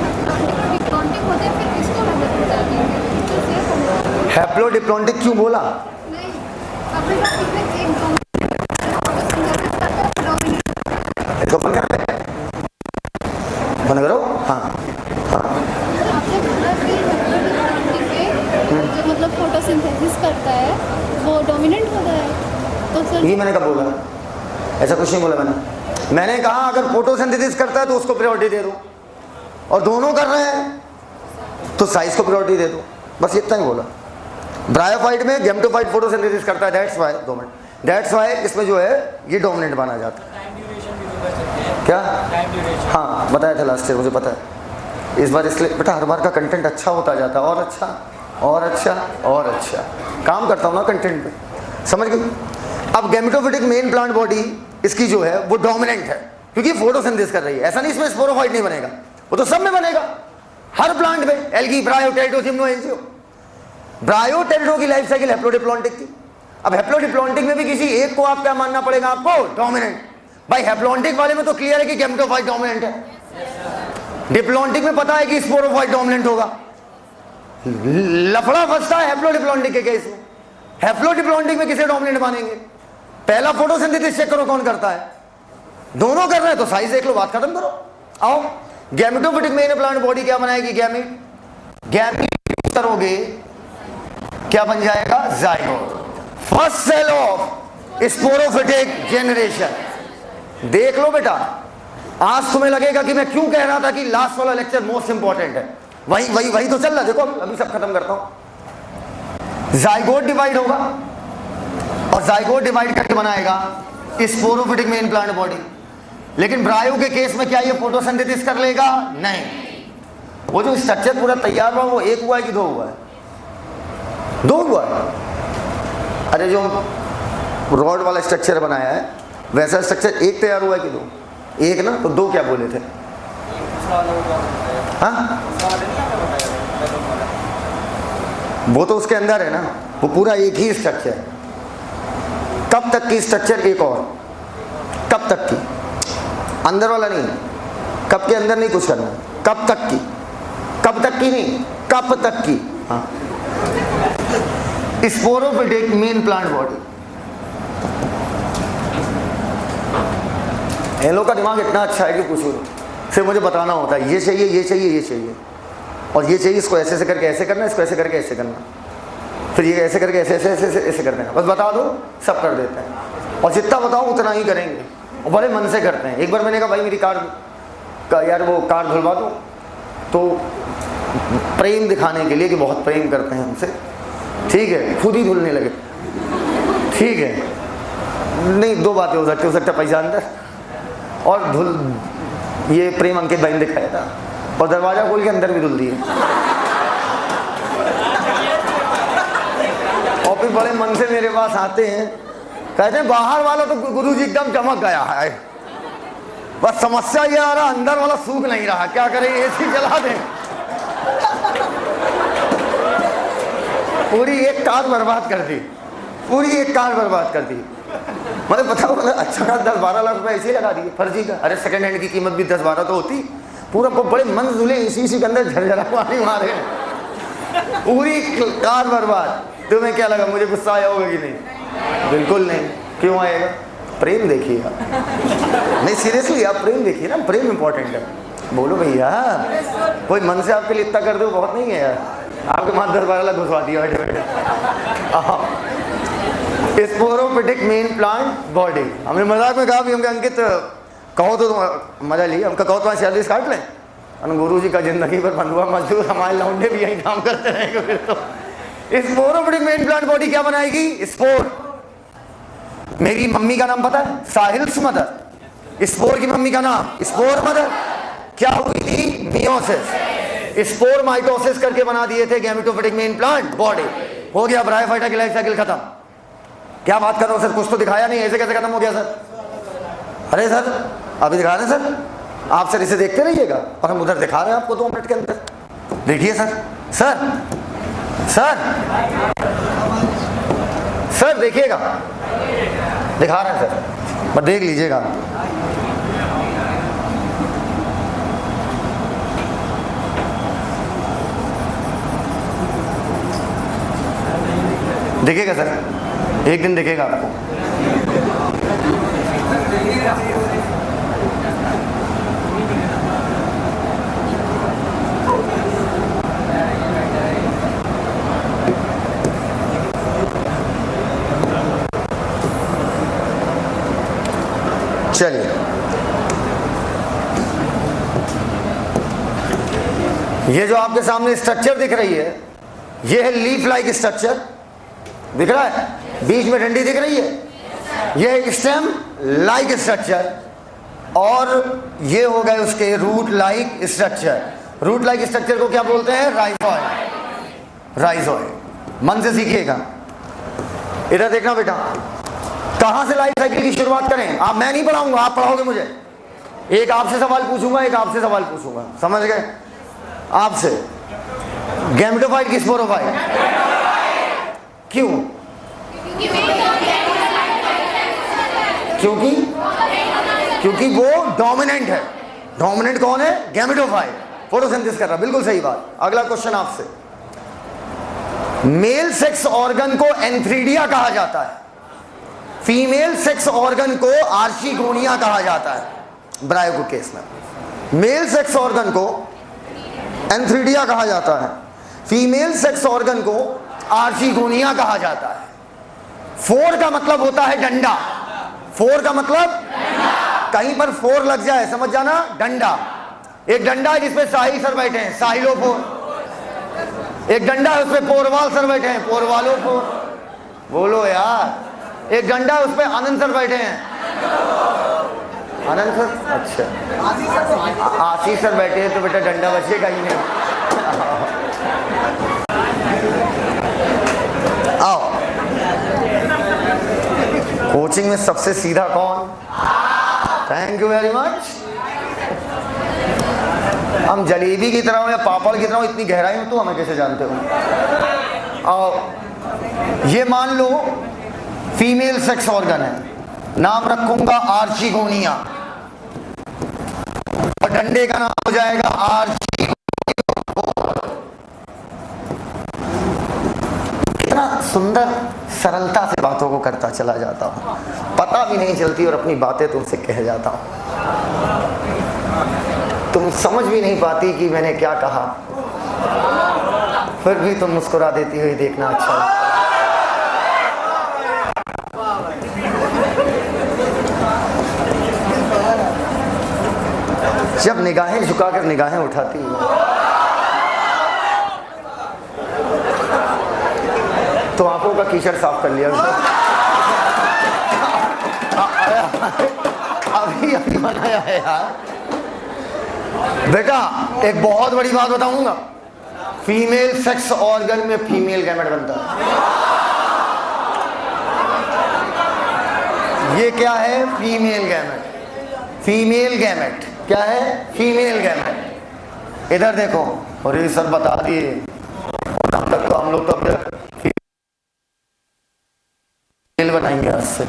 डिप्लॉन्टिक होता है फिर इसको हैप्लोडिप्लॉन्टिक। हैप्लोडिप्लॉन्टिक क्यों बोला? नहीं, आपने कहा इसमें एक डोमिनेंट, इसको बंद करो। हाँ, आपने बोला कि हैप्लोडिप्लॉन्टिक में जो मतलब फोटोसिंथेसिस करता है वो डोमिनेंट होता है, तो सर ये मैंने कब बोला? ऐसा कुछ नहीं बोला मैंने कहा अगर फोटोसिंथेसिस करता है तो उसको प्रायोरिटी दे दो, और दोनों कर रहे हैं तो साइज को प्रायोरिटी दे दो, बस इतना ही बोला। ब्रायोफाइट में गैमेटोफाइट फोटोसिंथेसिस करता है, दैट्स वाई इसमें जो है ये डोमिनेंट माना जाता है। क्या? हाँ बताया था लास्ट ईयर, मुझे पता है। इस बार इसलिए बेटा हर बार का कंटेंट अच्छा होता जाता है, और अच्छा और अच्छा और अच्छा काम करता हूँ ना कंटेंट पे, समझ गए? अब गैमेटोफिटिक मेन प्लांट बॉडी इसकी जो है वो डोमिनेंट है क्योंकि फोटोसिंथेसिस कर रही है। ऐसा नहीं इसमें स्पोरोफाइट नहीं बनेगा, वो तो सब में बनेगा, हर प्लांट में। Algae, ब्रायो, टेरिडो, gymno, angio. ब्रायो टेरिडो की लाइफ साइकिल हैप्लोडिप्लॉन्टिक थी। अब हैप्लोडिप्लॉन्टिक में भी किसी एक को आप क्या मानना पड़ेगा आपको? डोमिनेंट। भाई हैप्लॉन्टिक वाले में तो क्लियर है कि गैमेटोफाइट डोमिनेंट है, डिप्लॉन्टिक में पता है कि स्पोरोफाइट डोमिनेंट होगा। लफड़ा फंसता है हैप्लोडिप्लॉन्टिक के केस में। हैप्लोडिप्लॉन्टिक में किसे डोमिनेंट मानेंगे? पहला फोटोसिंथेसिस चेक करो कौन करता है, दोनों कर रहे हैं तो साइज देख लो, बात खत्म करो। आओ, गैमेटोफिटिक मेन प्लांट बॉडी क्या बनाएगी? गैमीट करोगे क्या बन जाएगा? Zygote, first cell of sporophytic generation. देख लो बेटा, आज तुम्हें लगेगा कि मैं क्यों कह रहा था कि लास्ट वाला लेक्चर मोस्ट इंपॉर्टेंट है, वही तो चल रहा है। देखो अभी सब खत्म करता हूं। जाइगोट डिवाइड होगा और जाइगोट डिवाइड करके बनाएगा स्पोरोफिटिक मेन प्लांट बॉडी। लेकिन ब्रायो के केस में क्या ये फोटोसिंथेसिस कर लेगा? नहीं। वो जो स्ट्रक्चर पूरा तैयार हुआ वो एक हुआ है कि दो हुआ है? दो हुआ है। अरे जो रॉड वाला स्ट्रक्चर बनाया है, वैसा स्ट्रक्चर एक तैयार हुआ है कि दो? एक ना, तो दो क्या बोले थे? हाँ, वो तो उसके अंदर है ना, वो पूरा एक ही स्ट्रक्चर है। कब तक की स्ट्रक्चर एक और? कब तक की? अंदर वाला नहीं, कब के अंदर नहीं कुछ करना, कब तक की? कब तक की नहीं, कब तक की। हाँ, स्पोरोफिटिक मेन प्लांट बॉडी। इन लोग का दिमाग इतना अच्छा है कि पूछो, सिर्फ मुझे बताना होता है ये चाहिए, ये चाहिए, ये चाहिए, और ये चाहिए, इसको ऐसे ऐसे करके ऐसे करना, इसको ऐसे करके ऐसे करना, फिर ये ऐसे करके ऐसे ऐसे ऐसे ऐसे कर देना, बस बता दो, सब कर देते हैं। और जितना बताओ उतना ही करेंगे, और बड़े मन से करते हैं। एक बार मैंने कहा भाई मेरी कार का यार वो कार धुलवा दो, तो प्रेम दिखाने के लिए कि बहुत प्रेम करते हैं हमसे, ठीक है, खुद ही धुलने लगे। ठीक है, नहीं, दो बातें हो सकता पैसा अंदर और धुल, ये प्रेम अंकित भाई ने दिखाया था, और दरवाजा खोल के अंदर भी धुल दिए, और फिर बड़े मन से मेरे पास आते हैं, कहते हैं बाहर वाला तो गुरुजी एकदम चमक गया है, बस समस्या ये आ रहा अंदर वाला सूख नहीं रहा, क्या करें, एसी जला दें। पूरी एक कार बर्बाद कर दी, पूरी एक कार बर्बाद कर दी। मतलब बताओ, मतलब अच्छा खास 10-12 लाख रुपए ऐसे ही लगा दिए फर्जी का। अरे सेकंड हैंड की कीमत भी 10-12 तो होती, पूरा बड़े मन धुले इसी के अंदर झरझरा पानी मारे, पूरी कार बर्बाद। तुम्हें क्या लगा मुझे गुस्सा आया होगा कि नहीं? बिल्कुल नहीं। क्यों आएगा? प्रेम देखिएगा, नहीं सीरियसली आप प्रेम देखिए ना, प्रेम इंपॉर्टेंट है। बोलो भैया, कोई मन से आपके लिए इतना कर दो बहुत नहीं है यार, आपके माथ 10-12 लाख घुसवा दिया बैठे बैठे। Sporophytic main plant body. हमने मजाक में कहा भी, हमके अंकित कहो तो मजा लिए, हमका कहो तो सैलरी काट लें। गुरु जी का जिंदगी पर बंधुआ मजदूर, हमारे लौंडे भी यही काम करते रहेंगे फिर तो। स्पोरोफिटिक मेन प्लांट बॉडी क्या बनाएगी? स्पोर। मेरी मम्मी का नाम पता है? साहिल्स मदर। स्पोर की मम्मी का नाम स्पोर मदर। क्या हुई थी? मियोसिस। स्पोर माइटोसिस करके बना दिए थे गैमेटोफिटिक मेन प्लांट बॉडी। हो गया, ब्रायोफाइटा की लाइफ साइकिल खत्म। क्या बात कर रहा हूं सर, कुछ तो दिखाया नहीं, ऐसे कैसे खत्म हो गया सर? अरे सर अभी दिखा रहे हैं सर, आप सर इसे देखते रहिएगा, और हम उधर दिखा रहे हैं आपको 2 मिनट के अंदर। देखिए सर, सर सर सर देखिएगा, दिखा रहे हैं सर, बस देख लीजिएगा। देखिएगा सर, एक दिन दिखेगा आपको। चलिए, ये जो आपके सामने स्ट्रक्चर दिख रही है, ये है लीफ लाइक स्ट्रक्चर, दिख रहा है? बीच में डंडी दिख रही है, ये है स्टेम लाइक स्ट्रक्चर, और ये हो गए उसके root like structure. Root like structure को क्या बोलते हैं? राइजोइड। राइजोइड मन से सीखिएगा। इधर देखना बेटा, कहां से लाइफ साइकिल की शुरुआत करें? आप, मैं नहीं पढ़ाऊंगा, आप पढ़ाओगे मुझे। एक आपसे सवाल पूछूंगा, एक आपसे सवाल पूछूंगा, समझ गए? आपसे गैमेटोफाइट की स्पोरोफाइट? क्यों? क्योंकि वो डोमिनेंट है। डोमिनेंट कौन है? गैमेटोफाइट, फोटोसिंथेसिस कर रहा। बिल्कुल सही बात। अगला क्वेश्चन आपसे, मेल सेक्स ऑर्गन को एंथ्रीडिया कहा जाता है, फीमेल सेक्स ऑर्गन को आर्चिगोनिया कहा जाता है। ब्रायो केस में मेल सेक्स ऑर्गन को एंथ्रीडिया कहा जाता है, फीमेल सेक्स ऑर्गन को आर्चिगोनिया कहा जाता है। 4 का मतलब होता है डंडा। 4 का मतलब कहीं पर 4 लग जाए समझ जाना, डंडा। एक डंडा है जिसपे साहिल सर बैठे हैं, साहिलोफोर। एक डंडा है उसपे पोरवाल सर बैठे हैं, पोरवालोफोर। बोलो यार। एक डंडा है उसपे आनंद सर बैठे हैं, आनंद सर। अच्छा, आशीष सर बैठे हैं तो बेटा डंडा बचेगा ही नहीं। आओ कोचिंग में सबसे सीधा कौन? Thank you very much. हम जलेबी की तरह हो या पापड़ की तरह हो, इतनी गहराई में तो हमें कैसे जानते हो? और ये मान लो फीमेल सेक्स ऑर्गन है, नाम रखूंगा आर्चिगोनिया, और डंडे का नाम हो जाएगा आर्ची। कितना सुंदर सरलता से बातों को करता चला जाता हूं, पता भी नहीं चलती और अपनी बातें तुमसे कह जाता हूं। तुम समझ भी नहीं पाती कि मैंने क्या कहा, फिर भी तुम मुस्कुरा देती हुई देखना अच्छा है। जब निगाहें झुकाकर निगाहें उठाती हो तो आंखों का कीचड़ साफ कर लिया। अभी बनाया है यार। बेटा एक बहुत बड़ी बात बताऊंगा, फीमेल सेक्स ऑर्गन में फीमेल गैमेट बनता है। ये क्या है? Female gamete. फीमेल गैमेट क्या है? Female gamete. इधर देखो, और ये सर बता दिए, तब तक तो हम लोग तो फीमेल बनाएंगे आज से।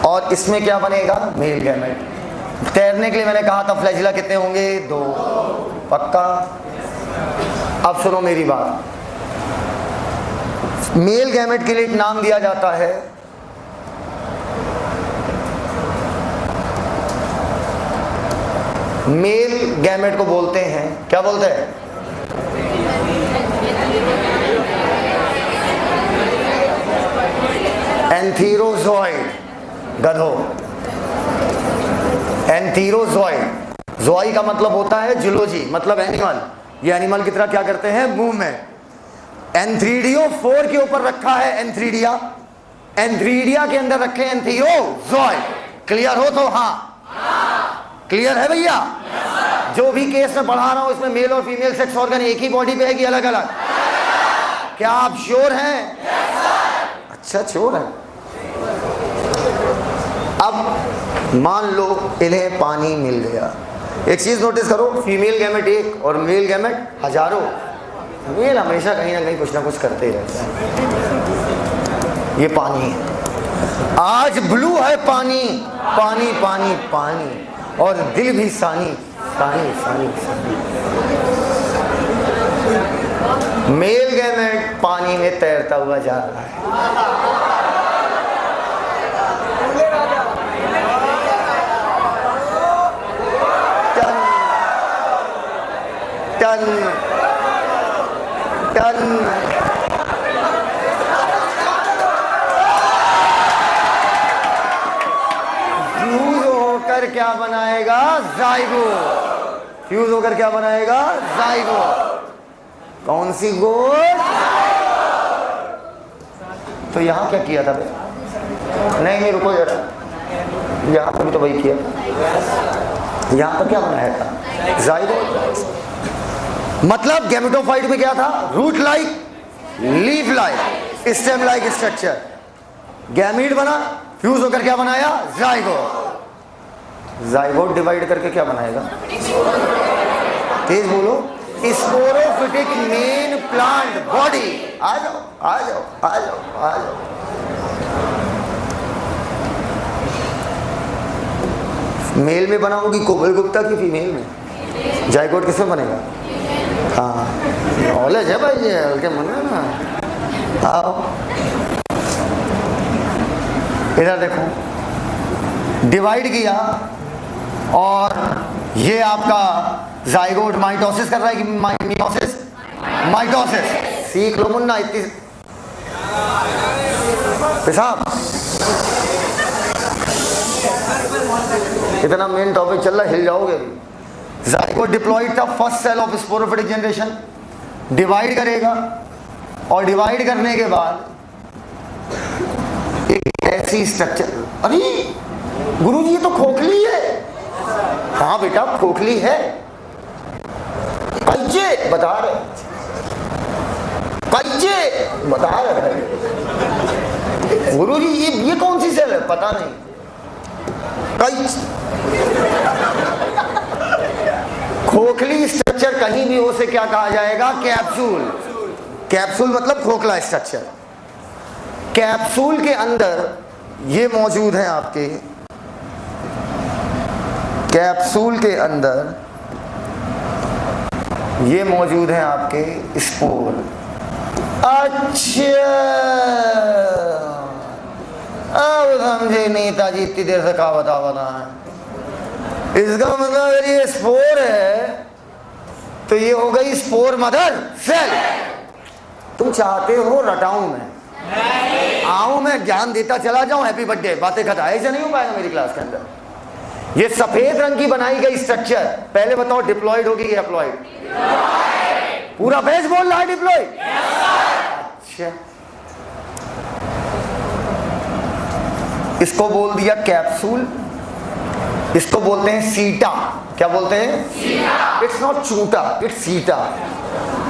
और इसमें क्या बनेगा? Male gamete. तैरने के लिए मैंने कहा था फ्लैजिला कितने होंगे? 2। पक्का? अब सुनो मेरी बात। मेल गैमेट के लिए एक नाम दिया जाता है, मेल गैमेट को बोलते हैं, क्या बोलते हैं? एंथीरोजॉइड। गधो, एंथीरोजॉइड। जोई का मतलब होता है जूलॉजी, मतलब एनिमल। ये एनिमल की तरह क्या करते हैं? मूवमेंट। एंथ्रीडियो 4 के ऊपर रखा है एंथ्रीडिया, एंथ्रीडिया के अंदर रखे एंथीरोजॉइड। क्लियर हो तो हाँ? क्लियर है भैया? जो भी केस में पढ़ा रहा हूं इसमें मेल और फीमेल सेक्स ऑर्गन एक ही बॉडी पे है कि अलग अलग? क्या आप श्योर हैं? अच्छा श्योर है। अब मान लो इन्हें पानी मिल गया। एक चीज नोटिस करो, फीमेल गैमेट 1 और मेल गैमेट हजारों। मेल हमेशा कहीं ना कहीं कुछ ना कुछ करते ही रहता है। ये पानी है, आज ब्लू है पानी, पानी पानी पानी, और दिल भी सानी सानी सानी सानी। मेल गैमेट पानी में तैरता हुआ जा रहा है। टन टन फ्यूज होकर क्या बनाएगा? जाइगोट। फ्यूज होकर क्या बनाएगा? जाइगोट। कौन सी गोट? तो यहां क्या किया था भाई? नहीं रुको जरा, यहां पर भी तो वही किया। यहां पर क्या बनाया था? जाइगोट। मतलब गैमेटोफाइट में क्या था? Root like, leaf like, stem like structure. Gamete बना, फ्यूज होकर क्या बनाया? जाइगोट। जाइगोट डिवाइड करके क्या बनाएगा? तेज बोलो। Sporophytic main plant body. आ जाओ आ जाओ आ जाओ आ जाओ। मेल में बनाओगी कोबल गुप्ता की फीमेल में? जाइगोट किसमें बनेगा? हाँ नॉलेज है भाई, ये हल्के मन में ना। आओ इधर देखो, डिवाइड किया और ये आपका जाइगोट माइटोसिस कर रहा है कि मियोसिस? माइटोसिस। सीख लो मुन्ना, इतनी पेशाब। इतना मेन टॉपिक चल रहा है, हिल जाओगे अभी। जाइगोट डिप्लॉइड था, first cell of sporophytic generation. Divide करेगा और डिवाइड करने के बाद एक ऐसी स्ट्रक्चर। अरे गुरुजी ये तो खोखली है। हाँ बेटा खोखली है। कच्चे बता रहे, कच्चे बता रहे। गुरुजी ये कौन सी सेल है? पता नहीं। कई खोखली स्ट्रक्चर कहीं भी हो से क्या कहा जाएगा? कैप्सूल। कैप्सूल मतलब खोखला स्ट्रक्चर। कैप्सूल के अंदर ये मौजूद है आपके, कैप्सूल के अंदर ये मौजूद है आपके स्पोर। अच्छा, अब समझे नेताजी इतनी देर से कहा बता है। इसका मतलब अगर ये स्पोर है तो ये हो गई स्पोर मदर सेल। तुम चाहते हो रटाऊं मैं, आऊं मैं, ज्ञान देता चला जाऊं, हैप्पी बर्थडे, बातें खत्म। ऐसे नहीं हो पाएगा मेरी क्लास के अंदर। ये सफेद रंग की बनाई गई स्ट्रक्चर, पहले बताओ डिप्लॉयड होगी कि हैप्लॉयड? पूरा बेस बोल रहा है डिप्लॉयड। अच्छा, इसको बोल दिया कैप्सूल, इसको बोलते हैं सीटा। क्या बोलते हैं? इट्स नॉट चूटा, इट्स सीटा।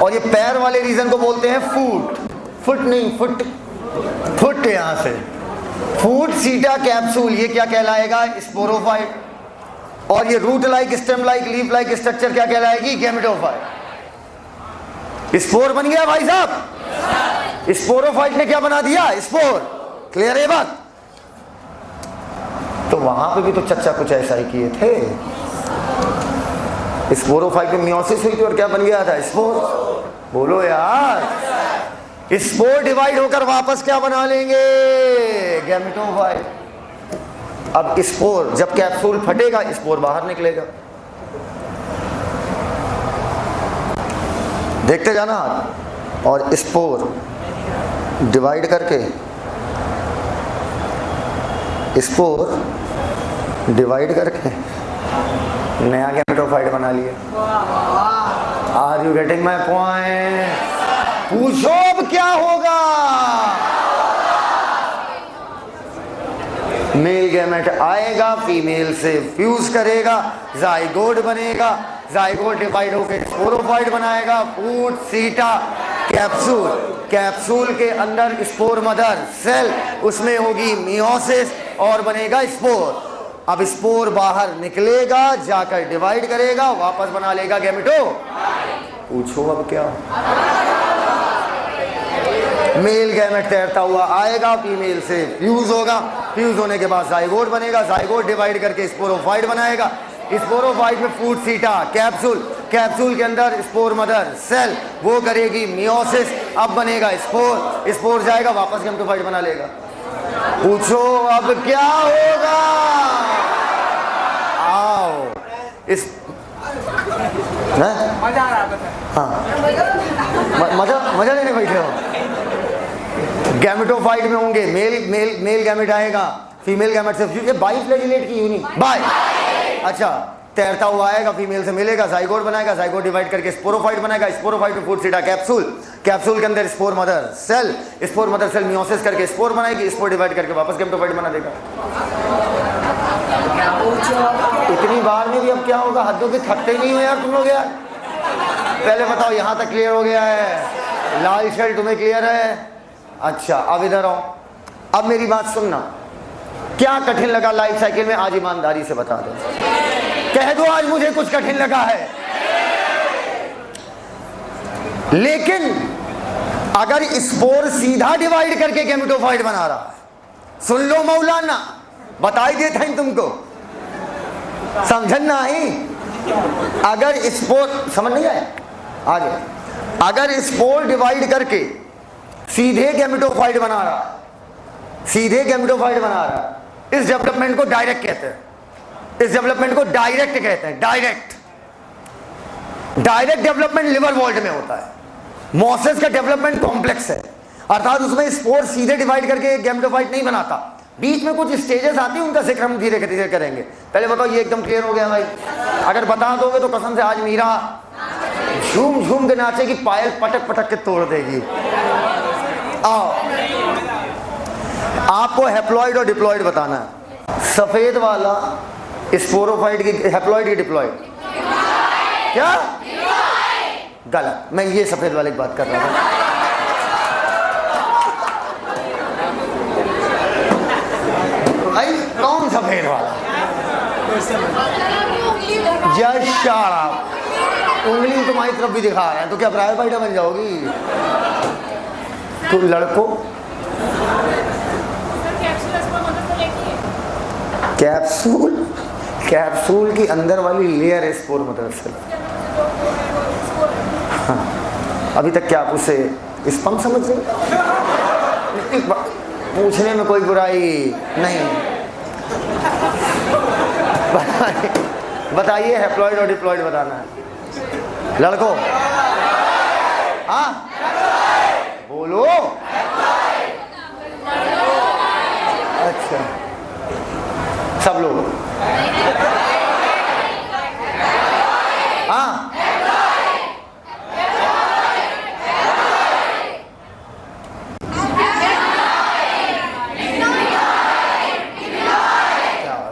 और ये पैर वाले रीजन को बोलते हैं फुट। फुट नहीं, फुट, फुट यहां से फुट, सीटा, कैप्सूल। ये क्या कहलाएगा? स्पोरोफाइट। और ये root like, stem like, leaf like structure क्या कहलाएगी? गैमेटोफाइट। स्पोर बन गया भाई साहब। स्पोरोफाइट ने क्या बना दिया? स्पोर। क्लियर है बात? तो वहां पे भी तो चर्चा कुछ ऐसा ही किए थे। स्पोरोफाइट में मियोसिस हुई थी और क्या बन गया था? स्पोर। बोलो यार। स्पोर डिवाइड होकर वापस क्या बना लेंगे? गैमेटोफाइट। अब स्पोर, जब कैप्सूल फटेगा स्पोर बाहर निकलेगा। देखते जाना। और स्पोर डिवाइड करके, स्पोर डिवाइड करके नया गैमेटोफाइट बना लिया। Are you getting my point? पूछो अब क्या होगा? मेल गैमेट आएगा, फीमेल से फ्यूज करेगा, जाइगोट बनेगा, जाइगोट डिवाइड होकर स्पोरोफाइट बनाएगा, फूट, सीटा, कैप्सूल। कैप्सूल के अंदर स्पोर मदर सेल, उसमें होगी मियोसिस और बनेगा स्पोर। अब स्पोर बाहर निकलेगा, जाकर डिवाइड करेगा, वापस बना लेगा गैमेटो। पूछो अब क्या? मेल गैमेट तैरता हुआ आएगा, फीमेल से फ्यूज होगा, फ्यूज होने के बाद जाइगोट बनेगा, जाइगोट डिवाइड करके स्पोरोफाइट बनाएगा, स्पोरोफाइट में फूट, सीटा, कैप्सूल, कैप्सूल के अंदर स्पोर मदर सेल, वो करेगी मियोसिस, अब बनेगा स्पोर, स्पोर जाएगा वापस गैमेटोफाइट बना लेगा। पूछो अब क्या होगा? आओ इस मजा आ रहा है। हाँ, मजा लेने बैठे हो। गैमेटोफाइट में होंगे मेल गैमेट आएगा, फीमेल गैमेट से ये बाइफ्लैजिलेट की यूनिट बाय। अच्छा, तैरता हुआ आएगा, फीमेल से मिलेगा, जाइगोट बनाएगा, जाइगोट डिवाइड करके स्पोरोफाइट बनाएगा, स्पोरोफाइट में फूट, सीटा, कैप्सूल, कैप्सूल के अंदर spore mother cell, spore mother cell meiosis करके स्पोर बनाएगी, स्पोर डिवाइड करके वापस गैमेटोफाइट बना देगा। इतनी बार में भी अब क्या होगा? हद्दों के थकते नहीं हो यार तुम लोग यार। पहले बताओ यहाँ तक क्लियर हो गया है? लाल शर्ट तुम्हें क्लियर है? अच्छा, अब इधर आओ। अब मेरी बात सुनना, क्या कठिन लगा लाइफ साइकिल में? आज ईमानदारी से बता दो, कह दो आज मुझे कुछ कठिन लगा है। लेकिन अगर स्पोर सीधा डिवाइड करके गैमेटोफाइट बना रहा है, सुन लो मौलाना, बता ही देता हूं तुमको, समझन नहीं। अगर स्पोर समझ नहीं आया आगे, अगर स्पोर डिवाइड करके सीधे गैमेटोफाइट बना रहा है, सीधे गैमेटोफाइट बना रहा है, इस डेवलपमेंट को डायरेक्ट कहते हैं। इस डेवलपमेंट को डायरेक्ट कहते हैं। डायरेक्ट डेवलपमेंट लिवर वॉल्ट में होता है। मोसेस का डेवलपमेंट कॉम्प्लेक्स है, अर्थात उसमें स्पोर सीधे डिवाइड करके गैमेटोफाइट नहीं बनाता, बीच में कुछ स्टेजेस आती हैं, उनका जिक्र हम धीरे धीरे करेंगे। पहले बताओ ये एकदम क्लियर हो गया भाई? अगर बता दोगे तो कसम से आज मीरा झूम झूम के नाचेगी, पायल पटक पटक के तोड़ देगी। आओ, आपको हैप्लॉइड और डिप्लॉइड बताना है। सफेद वाला स्पोरोफाइट की, हैप्लॉइड की डिप्लॉइड? क्या गलत, मैं ये सफेद वाले की बात कर रहा था। सफेद वाला। Just shut up. उंगली तुम्हारी तरफ भी दिखा रहे हैं तो क्या प्राइवेट फाइटर बन जाओगी तुम लड़कों? कैप्सूल, कैप्सूल की अंदर वाली लेयर है स्पोर मदरसेल। हाँ, अभी तक क्या आप उसे स्पम समझ रहे? पूछने में कोई बुराई नहीं। बताइए हैप्लॉइड और डिप्लॉइड बताना है लड़कों। हाँ बोलो। अच्छा सब लोग हाँ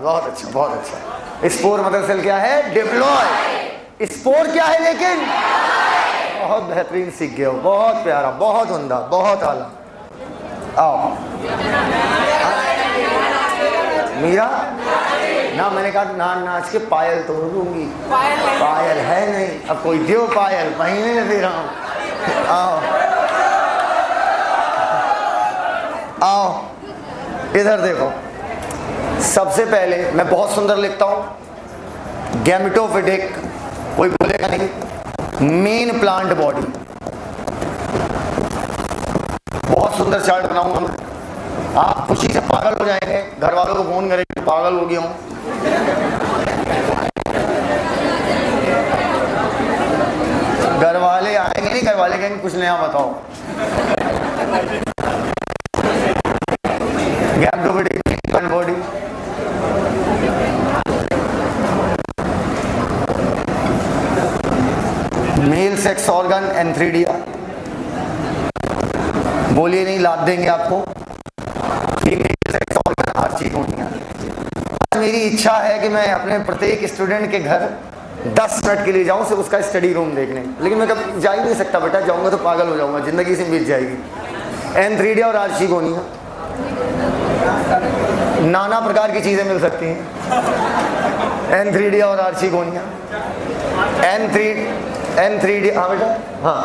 बहुत अच्छा बहुत अच्छा। स्पोर मदर सेल क्या है? डिप्लॉय। स्पोर क्या है? लेकिन बहुत बेहतरीन सीख गए हो, बहुत प्यारा, बहुत उम्दा, बहुत आला। आओ मीरा ना, मैंने कहा ना नाच के पायल तोड़ दूंगी। पायल है नहीं, अब कोई दो पायल महीने में दे रहा हूँ। आओ आओ इधर देखो। सबसे पहले मैं बहुत सुंदर लिखता हूं, गैमेटोफिटिक, कोई बोलेगा नहीं, मेन प्लांट बॉडी। बहुत सुंदर चार्ट बनाऊंगा मैं, आप खुशी से पागल हो जाएंगे, घर वालों को फोन करेंगे पागल हो गया हूं। घर वाले आएंगे नहीं, घर वाले कहेंगे कुछ नया बताओ। Gametophytic plant body, male sex organ antheridia, बोलिए नहीं लाद देंगे आपको। Female sex organ archegonia. मेरी इच्छा है कि मैं अपने प्रत्येक स्टूडेंट के घर 10 मिनट के लिए जाऊं, सिर्फ उसका स्टडी रूम देखने, लेकिन मैं कभी जा ही नहीं सकता बेटा, जाऊंगा तो पागल हो जाऊंगा, जिंदगी से बीत जाएगी। एंथ्रीडिया और आर्चिगोनिया, नाना प्रकार की चीजें मिल सकती हैं। एंथ्रीडिया और आर्चिगोनिया, एंथ्रीडिया, हाँ बेटा हाँ,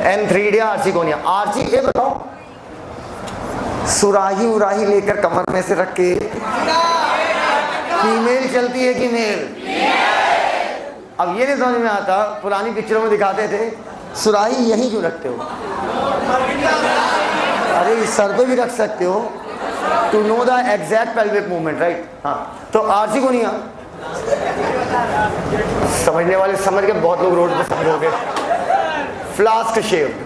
एंथ्रीडिया आर्चिगोनिया। आर्ची ये बताओ, सुराही उराही लेकर कमर में से रख के फीमेल चलती है कि मेल? अब ये नहीं समझ में आता, पुरानी पिक्चरों में दिखाते थे सुराही यहीं क्यों रखते हो? अरे इस सर पे भी रख सकते हो, to know the exact pelvic movement, right. हाँ तो आर्चिगोनिया समझने वाले समझ के, बहुत लोग रोड पे समझोगे। Flask shaped,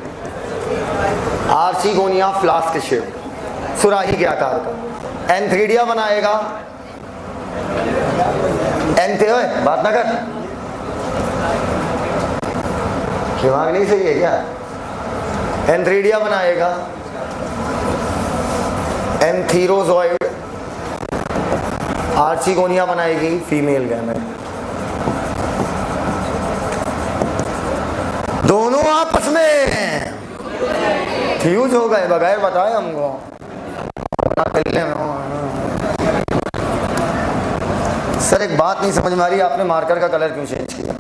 archegonia flask shaped, सुराही के आकार का। एंथ्रीडिया बनाएगा, एंथे ओए बात ना कर, दिमाग नहीं सही है क्या? एंथ्रीडिया बनाएगा, एंथीरोजॉइड, आर्चिगोनिया बनाएगी फीमेल गैमेट। दोनों आपस में फ्यूज हो गए, बगैर बताए हमको। सर एक बात नहीं समझ में आ रही, आपने मार्कर का कलर क्यों चेंज किया?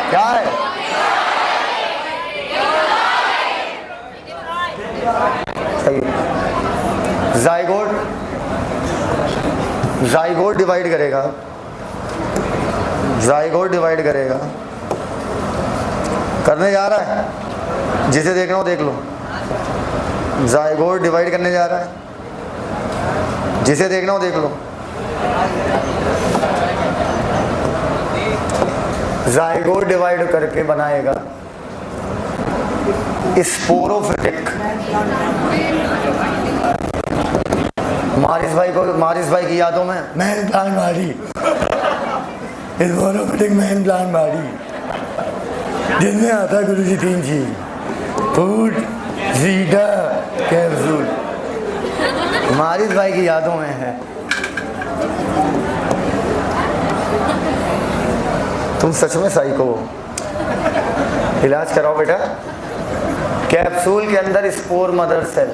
क्या है? सही। जाइगोट डिवाइड करेगा, जाइगोट डिवाइड करेगा, करने जा रहा है, जिसे देखना हो देख लो। जाइगोट डिवाइड करने जा रहा है, जिसे देखना हो देख लो। जाइगोट डिवाइड करके बनाएगा स्पोरोफिटिक। मारिस भाई की यादों में मैन प्लान मारी, स्पोरोफिटिक मैन प्लान मारी, जिनमें आता गुरुजी 3 चीज, फूड, जीटा, कैप्सूल। मारिस भाई की यादों में है। तुम सच में साइको हो, इलाज कराओ बेटा। कैप्सूल के अंदर spore mother cell,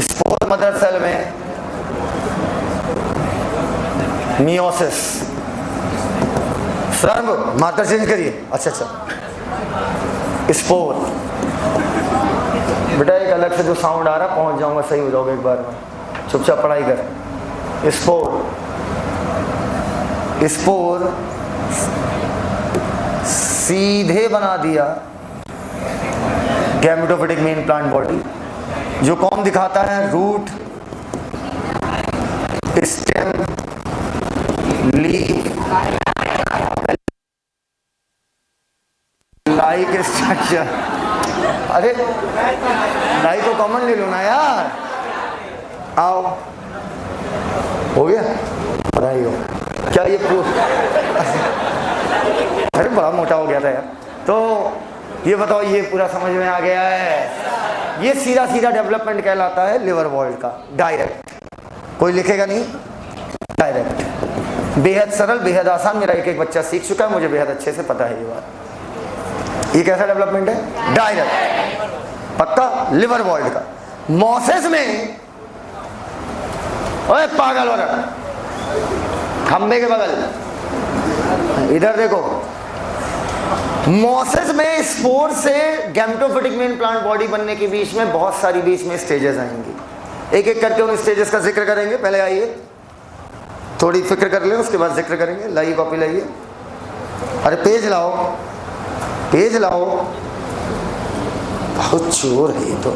spore mother cell में मियोसिस। सर मार्कर चेंज करिए। अच्छा, स्पोर। बेटा एक अलग से जो साउंड आ रहा, पहुंच जाऊंगा, सही हो जाओगे एक बार में। चुपचाप पढ़ाई कर। स्पोर सीधे बना दिया गैमेटोफिटिक मेन प्लांट बॉडी, जो कौन दिखाता है? Root, stem, leaf, like structure. अरे लाइक को कॉमन ले लो ना यार। आओ, हो गया? पढ़ाई हो क्या? ये अरे बड़ा मोटा हो गया था यार। तो ये बताओ, ये पूरा समझ में आ गया है? ये सीधा सीधा डेवलपमेंट कहलाता है लिवर वॉल्ट का। डायरेक्ट, कोई लिखेगा नहीं, डायरेक्ट। बेहद सरल, बेहद आसान। मेरा एक बच्चा सीख चुका है, मुझे बेहद अच्छे से पता है ये बात। ये कैसा डेवलपमेंट है? डायरेक्ट, पक्का लिवर वॉल्ट का। मोसेस में, ओए पागल वाला, खंबे के बगल इधर देखो, मोसेस में स्पोर से गैमेटोफिटिक मेन प्लांट बॉडी बनने के बीच में बहुत सारी बीच में स्टेजेस आएंगी। एक एक करके उन स्टेजेस का जिक्र करेंगे। पहले आइए, थोड़ी फिक्र कर लें, उसके बाद जिक्र करेंगे। लाइए कॉपी लाइए। अरे पेज लाओ, पेज लाओ। बहुत चोर है ये तो।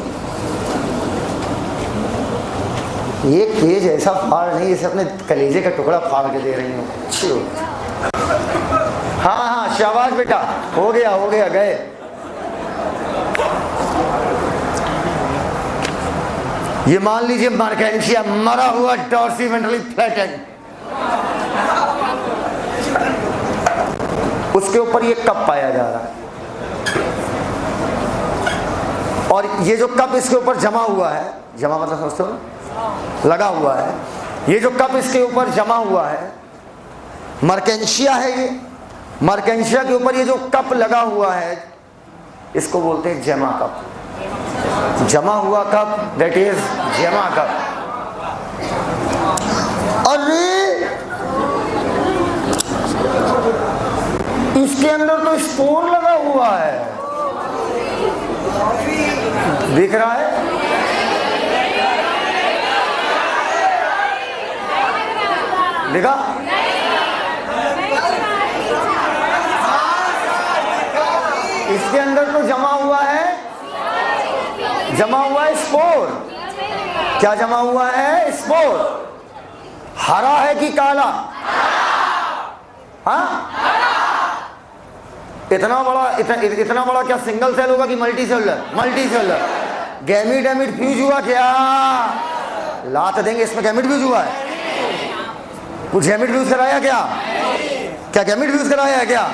ये पेज ऐसा फाड़ नहीं, इसे अपने कलेजे का टुकड़ा फाड़ के दे रही हूँ। हाँ, शाबाश बेटा, हो गया गए। ये मान लीजिए मर्केंशिया, मरा हुआ डॉर्सी फ्लैटेंड, उसके ऊपर ये कप पाया जा रहा है। और ये जो कप इसके ऊपर जमा हुआ है, जमा मतलब समझते हो, लगा हुआ है। ये जो कप इसके ऊपर जमा हुआ है, मर्केंशिया है। ये मर्केंशिया के ऊपर ये जो कप लगा हुआ है, इसको बोलते हैं जमा कप। जमा हुआ कप, दैट इज जमा कप। अरे इसके अंदर तो स्पोर लगा हुआ है, दिख रहा है? देखा? इसके अंदर तो जमा हुआ है स्पोर। क्या जमा हुआ है? स्पोर। हरा है कि काला? हाँ, इतना बड़ा क्या सिंगल सेल होगा कि multi cellular? Multi cellular. Gamete fuse हुआ क्या? लात देंगे, इसमें गैमीट फ्यूज हुआ है? कुछ गैमीट फ्यूज कराया क्या? क्या गैमीट फ्यूज कराया है क्या?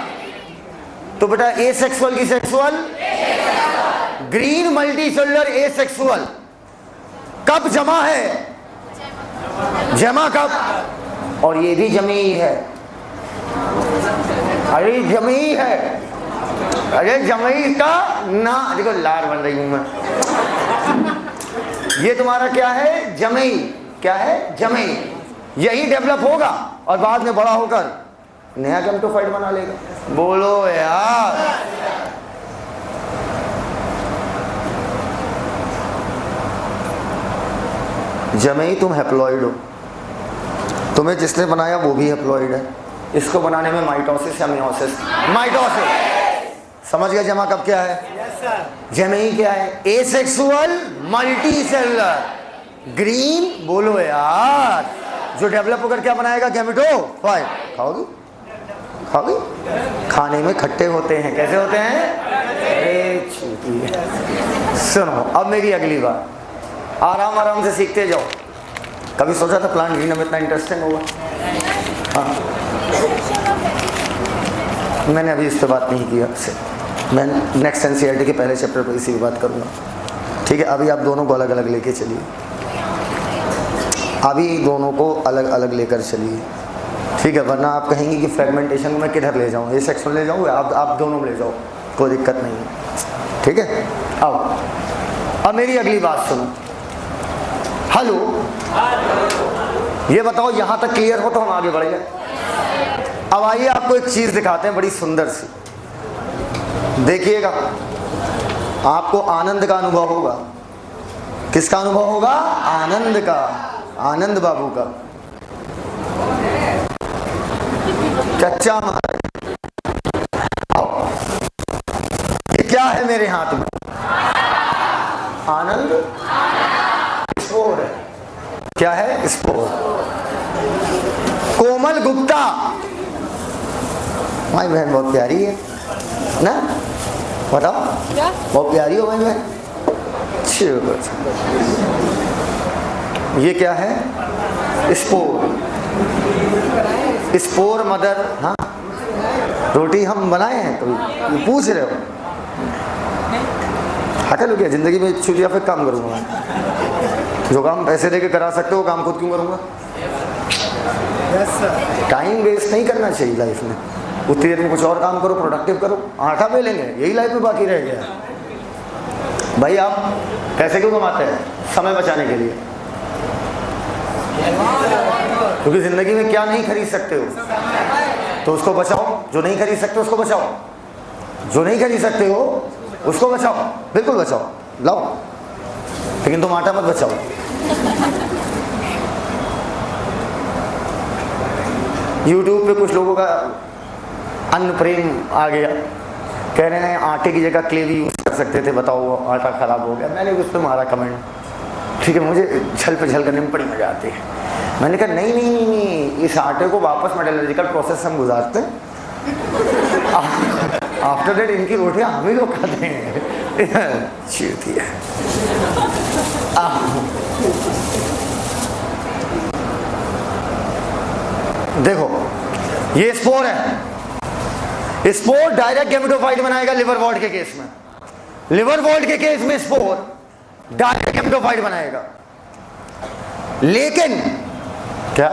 तो बेटा एसेक्सुअल की sexual, green multi cellular asexual. कब जमा है? जमा कब। और ये भी जमी है। अरे जमी है, अरे जमी का ना, देखो लार बन रही हूं मैं। ये तुम्हारा क्या है? जमी। क्या है? जमी। यही डेवलप होगा और बाद में बड़ा होकर नया गैमेटोफाइट बना लेगा। बोलो यार। जमेई तुम हैप्लॉइड हो, तुम्हें जिसने बनाया वो भी हैप्लॉइड है। इसको बनाने में माइटोसिस या मियोसिस? माइटोसिस। समझ गया जमा कब क्या है? जमेई क्या है? Asexual multi cellular green. बोलो यार, जो डेवलप होकर क्या बनाएगा? गैमेटोफाइट। खाओगी? खाओगी? खाने में खट्टे होते हैं। कैसे होते हैं? अरे छूटी। सुनो अब मेरी अगली बात, आराम आराम से सीखते जाओ। कभी सोचा था प्लांट जीनोम इतना इंटरेस्टिंग होगा? हाँ, मैंने अभी इस पर बात नहीं की आपसे। मैं नेक्स्ट एनसीईआरटी के पहले चैप्टर पर इसी की बात करूँगा। ठीक है, अभी आप दोनों को अलग अलग लेके चलिए। अभी दोनों को अलग अलग लेकर चलिए, ठीक है? वरना आप कहेंगे कि फ्रेगमेंटेशन को मैं किधर ले जाऊँ, ये सेक्शन ले जाऊँ, आप दोनों में ले जाओ, कोई दिक्कत नहीं है। ठीक है, अब मेरी अगली बात सुनो। हेलो, ये बताओ यहां तक क्लियर हो तो हम आगे बढ़ जाए। अब आइए आपको एक चीज दिखाते हैं बड़ी सुंदर सी, देखिएगा आपको आनंद का अनुभव होगा। किसका अनुभव होगा? आनंद का, आनंद बाबू का। चच्चा महाराज, आओ। ये क्या है मेरे हाथ में? आनंद स्पोर है। क्या है? स्पोर। कोमल गुप्ता, हमारी बहन बहुत प्यारी है ना, बताओ क्या? बहुत प्यारी हो भाई बहन। ये क्या है? स्पोर। Spore mother. हाँ, रोटी हम बनाए हैं तो पूछ रहे हो? हटल हो गया जिंदगी में छुट्टियां, फिर काम करूंगा मैं। जो काम पैसे देके करा सकते हो वो काम खुद क्यों करूंगा? टाइम वेस्ट नहीं करना चाहिए लाइफ में। उतनी देर में कुछ और काम करो, प्रोडक्टिव करो। आटा बेलेंगे, यही लाइफ में बाकी रह गया। भाई आप पैसे क्यों कमाते हैं? समय बचाने के लिए, क्योंकि जिंदगी में क्या नहीं खरीद सकते हो तो उसको बचाओ। जो नहीं खरीद सकते उसको बचाओ, जो नहीं खरीद सकते हो उसको बचाओ, बिल्कुल बचाओ, लाओ, लेकिन तुम आटा मत बचाओ। YouTube पे कुछ लोगों का अन्न प्रेम आ गया, कह रहे हैं आटे की जगह क्ले भी यूज कर सकते थे, बताओ आटा खराब हो गया। मैंने उस पर मारा कमेंट, ठीक है, मुझे छल पे छल करने में बड़ी मजा आती है। मैंने कहा नहीं नहीं नहीं नहीं, इस आटे को वापस मेटलर्जिकल प्रोसेस हम गुजारते हैं, आफ्टर दैट इनकी रोटियां हम ही लोग खाते हैं। चीती है। देखो ये स्पोर है। स्पोर डायरेक्ट गैमेटोफाइट बनाएगा लिवर वॉर्ड के केस में। लिवर वॉर्ड के केस में स्पोर डायरेक्ट गैमेटोफाइट बनाएगा, लेकिन क्या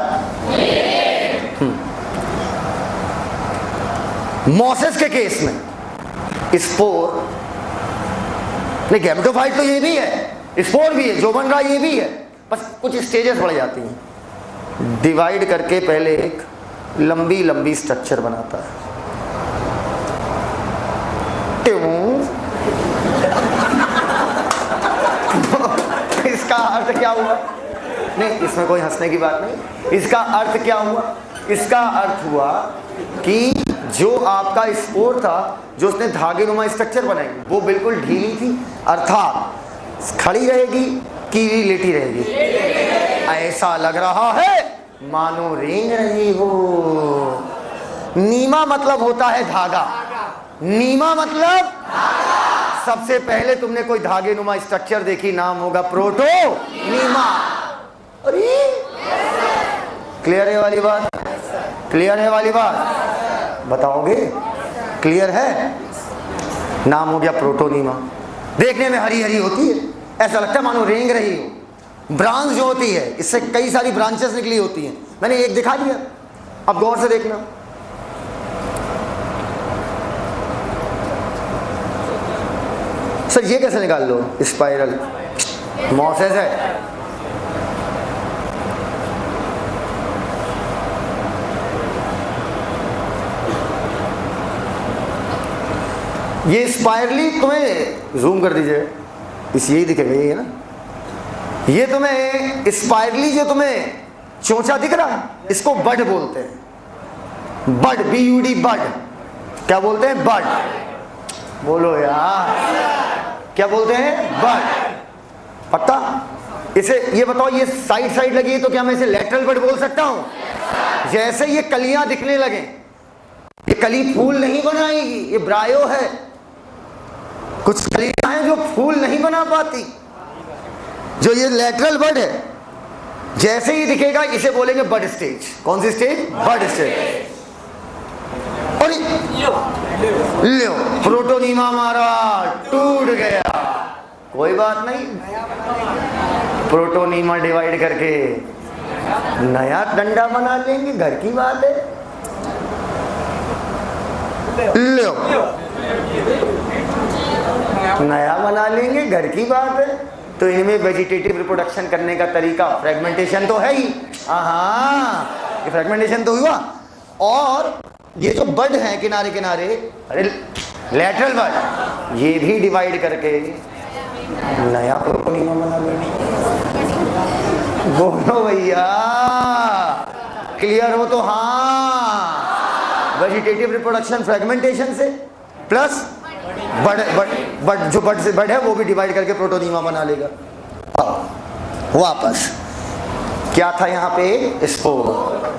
मोसेस के केस में स्पोर नहीं, गैमेटोफाइट तो ये भी है, स्पोर भी है, जो बन रहा है ये भी है, बस कुछ स्टेजेस बढ़ जाती हैं। डिवाइड करके पहले एक लंबी लंबी स्ट्रक्चर बनाता है। इसका अर्थ क्या हुआ? नहीं, इसमें कोई हंसने की बात नहीं। इसका अर्थ क्या हुआ? इसका अर्थ हुआ कि जो आपका स्पोर था, जो उसने धागे नुमा स्ट्रक्चर बनाई, वो बिल्कुल ढीली थी, अर्थात खड़ी रहेगी कि लेटी रहेगी। ऐसा लग रहा है मानो रेंग रही हो। नीमा मतलब होता है धागा, नीमा मतलब सबसे पहले तुमने कोई धागे नुमा स्ट्रक्चर देखी, नाम होगा प्रोटो नीमा। अरे क्लियर है वाली बात? क्लियर है वाली बात? बताओगे? क्लियर है? नाम हो गया प्रोटोनीमा। देखने में हरी हरी होती है, ऐसा लगता है मानो रेंग रही हो। ब्रांच जो होती है, इससे कई सारी ब्रांचेस निकली होती हैं। मैंने एक दिखा दिया, अब गौर से देखना। सर ये कैसे निकाल लो? स्पाइरल मोसेस है। ये स्पाइरली तुम्हें जूम कर दीजिए, इस यही दिखेगा, यही है ना। ये तुम्हें स्पाइरली जो तुम्हें चोंचा दिख रहा है, इसको बड बोलते हैं। बड, BUD, बड। क्या बोलते हैं? बड। बोलो यार, क्या बोलते हैं? बड। पक्का? इसे ये बताओ, ये साइड साइड लगी है तो क्या मैं इसे लेटरल बड बोल सकता हूं? जैसे ये कलियां दिखने लगे, ये कली फूल नहीं बनाएगी, ये ब्रायो है। कुछ कलियां हैं जो फूल नहीं बना पाती, जो ये लेटरल बड है, जैसे ही दिखेगा इसे बोलेंगे बड स्टेज। कौन सी स्टेज? बड स्टेज। और लो प्रोटोनीमा मारा, टूट गया। कोई बात नहीं, प्रोटोनीमा डिवाइड करके नया डंडा बना लेंगे, घर की बात है। लो नया बना लेंगे, घर की बात है। तो इनमें वेजिटेटिव रिप्रोडक्शन करने का तरीका फ्रेगमेंटेशन तो है ही। हाँ, ये फ्रेगमेंटेशन तो हुआ। और ये जो बड है किनारे किनारे, अरे लैटरल बड, ये भी डिवाइड करके नया प्रोटोनिमा बना लेंगे। बोलो भैया, क्लियर हो तो हाँ। वेजिटेटिव रिप्रोडक्शन फ्रेगमेंटेशन से प्लस बड जो बड से बड है वो भी डिवाइड करके प्रोटोनिमा बना लेगा। वापस क्या था यहाँ पे, स्पोर।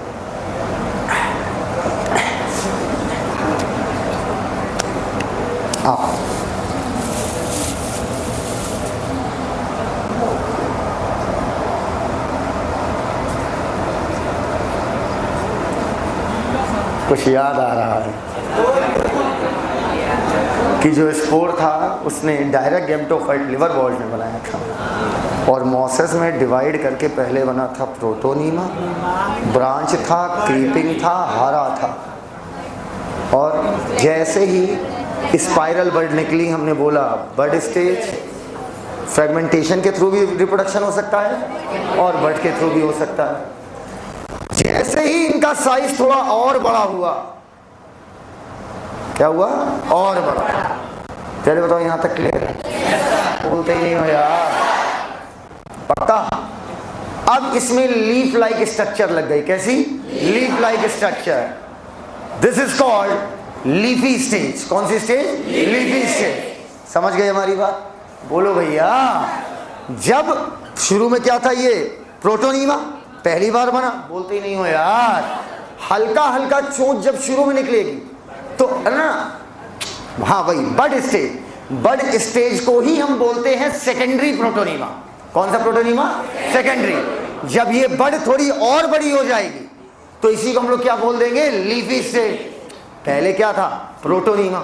कुछ याद आ रहा है कि जो स्पोर था उसने डायरेक्ट गैमेटोफाइट लिवर वॉल्स में बनाया था, और मॉसेस में डिवाइड करके पहले बना था प्रोटोनीमा, ब्रांच था, क्रीपिंग था, हरा था। और जैसे ही स्पाइरल बड निकली, हमने बोला बड स्टेज, फ्रेगमेंटेशन के थ्रू भी रिप्रोडक्शन हो सकता है और बड के थ्रू भी हो सकता है। जैसे ही इनका साइज थोड़ा और बड़ा हुआ, क्या हुआ, और बड़ा। चलिए बताओ यहां तक क्लियर है? बोलते ही नहीं हो यार, पक्का। अब इसमें लीफ लाइक स्ट्रक्चर लग गई। कैसी? Leaf like structure. This is called leafy stage. कौन सी स्टेज? Leafy stage. समझ गए हमारी बात? बोलो भैया। जब शुरू में क्या था, ये प्रोटोनीमा पहली बार बना, बोलते ही नहीं हो यार। हल्का हल्का चोंच जब शुरू में निकलेगी तो ना, हाँ वही बड स्टेज। बड स्टेज को ही हम बोलते हैं सेकेंडरी प्रोटोनीमा। कौन सा प्रोटोनीमा? सेकेंडरी। जब ये बड थोड़ी और बड़ी हो जाएगी तो इसी को हम लोग क्या बोल देंगे? Leafy stage. पहले क्या था? प्रोटोनीमा।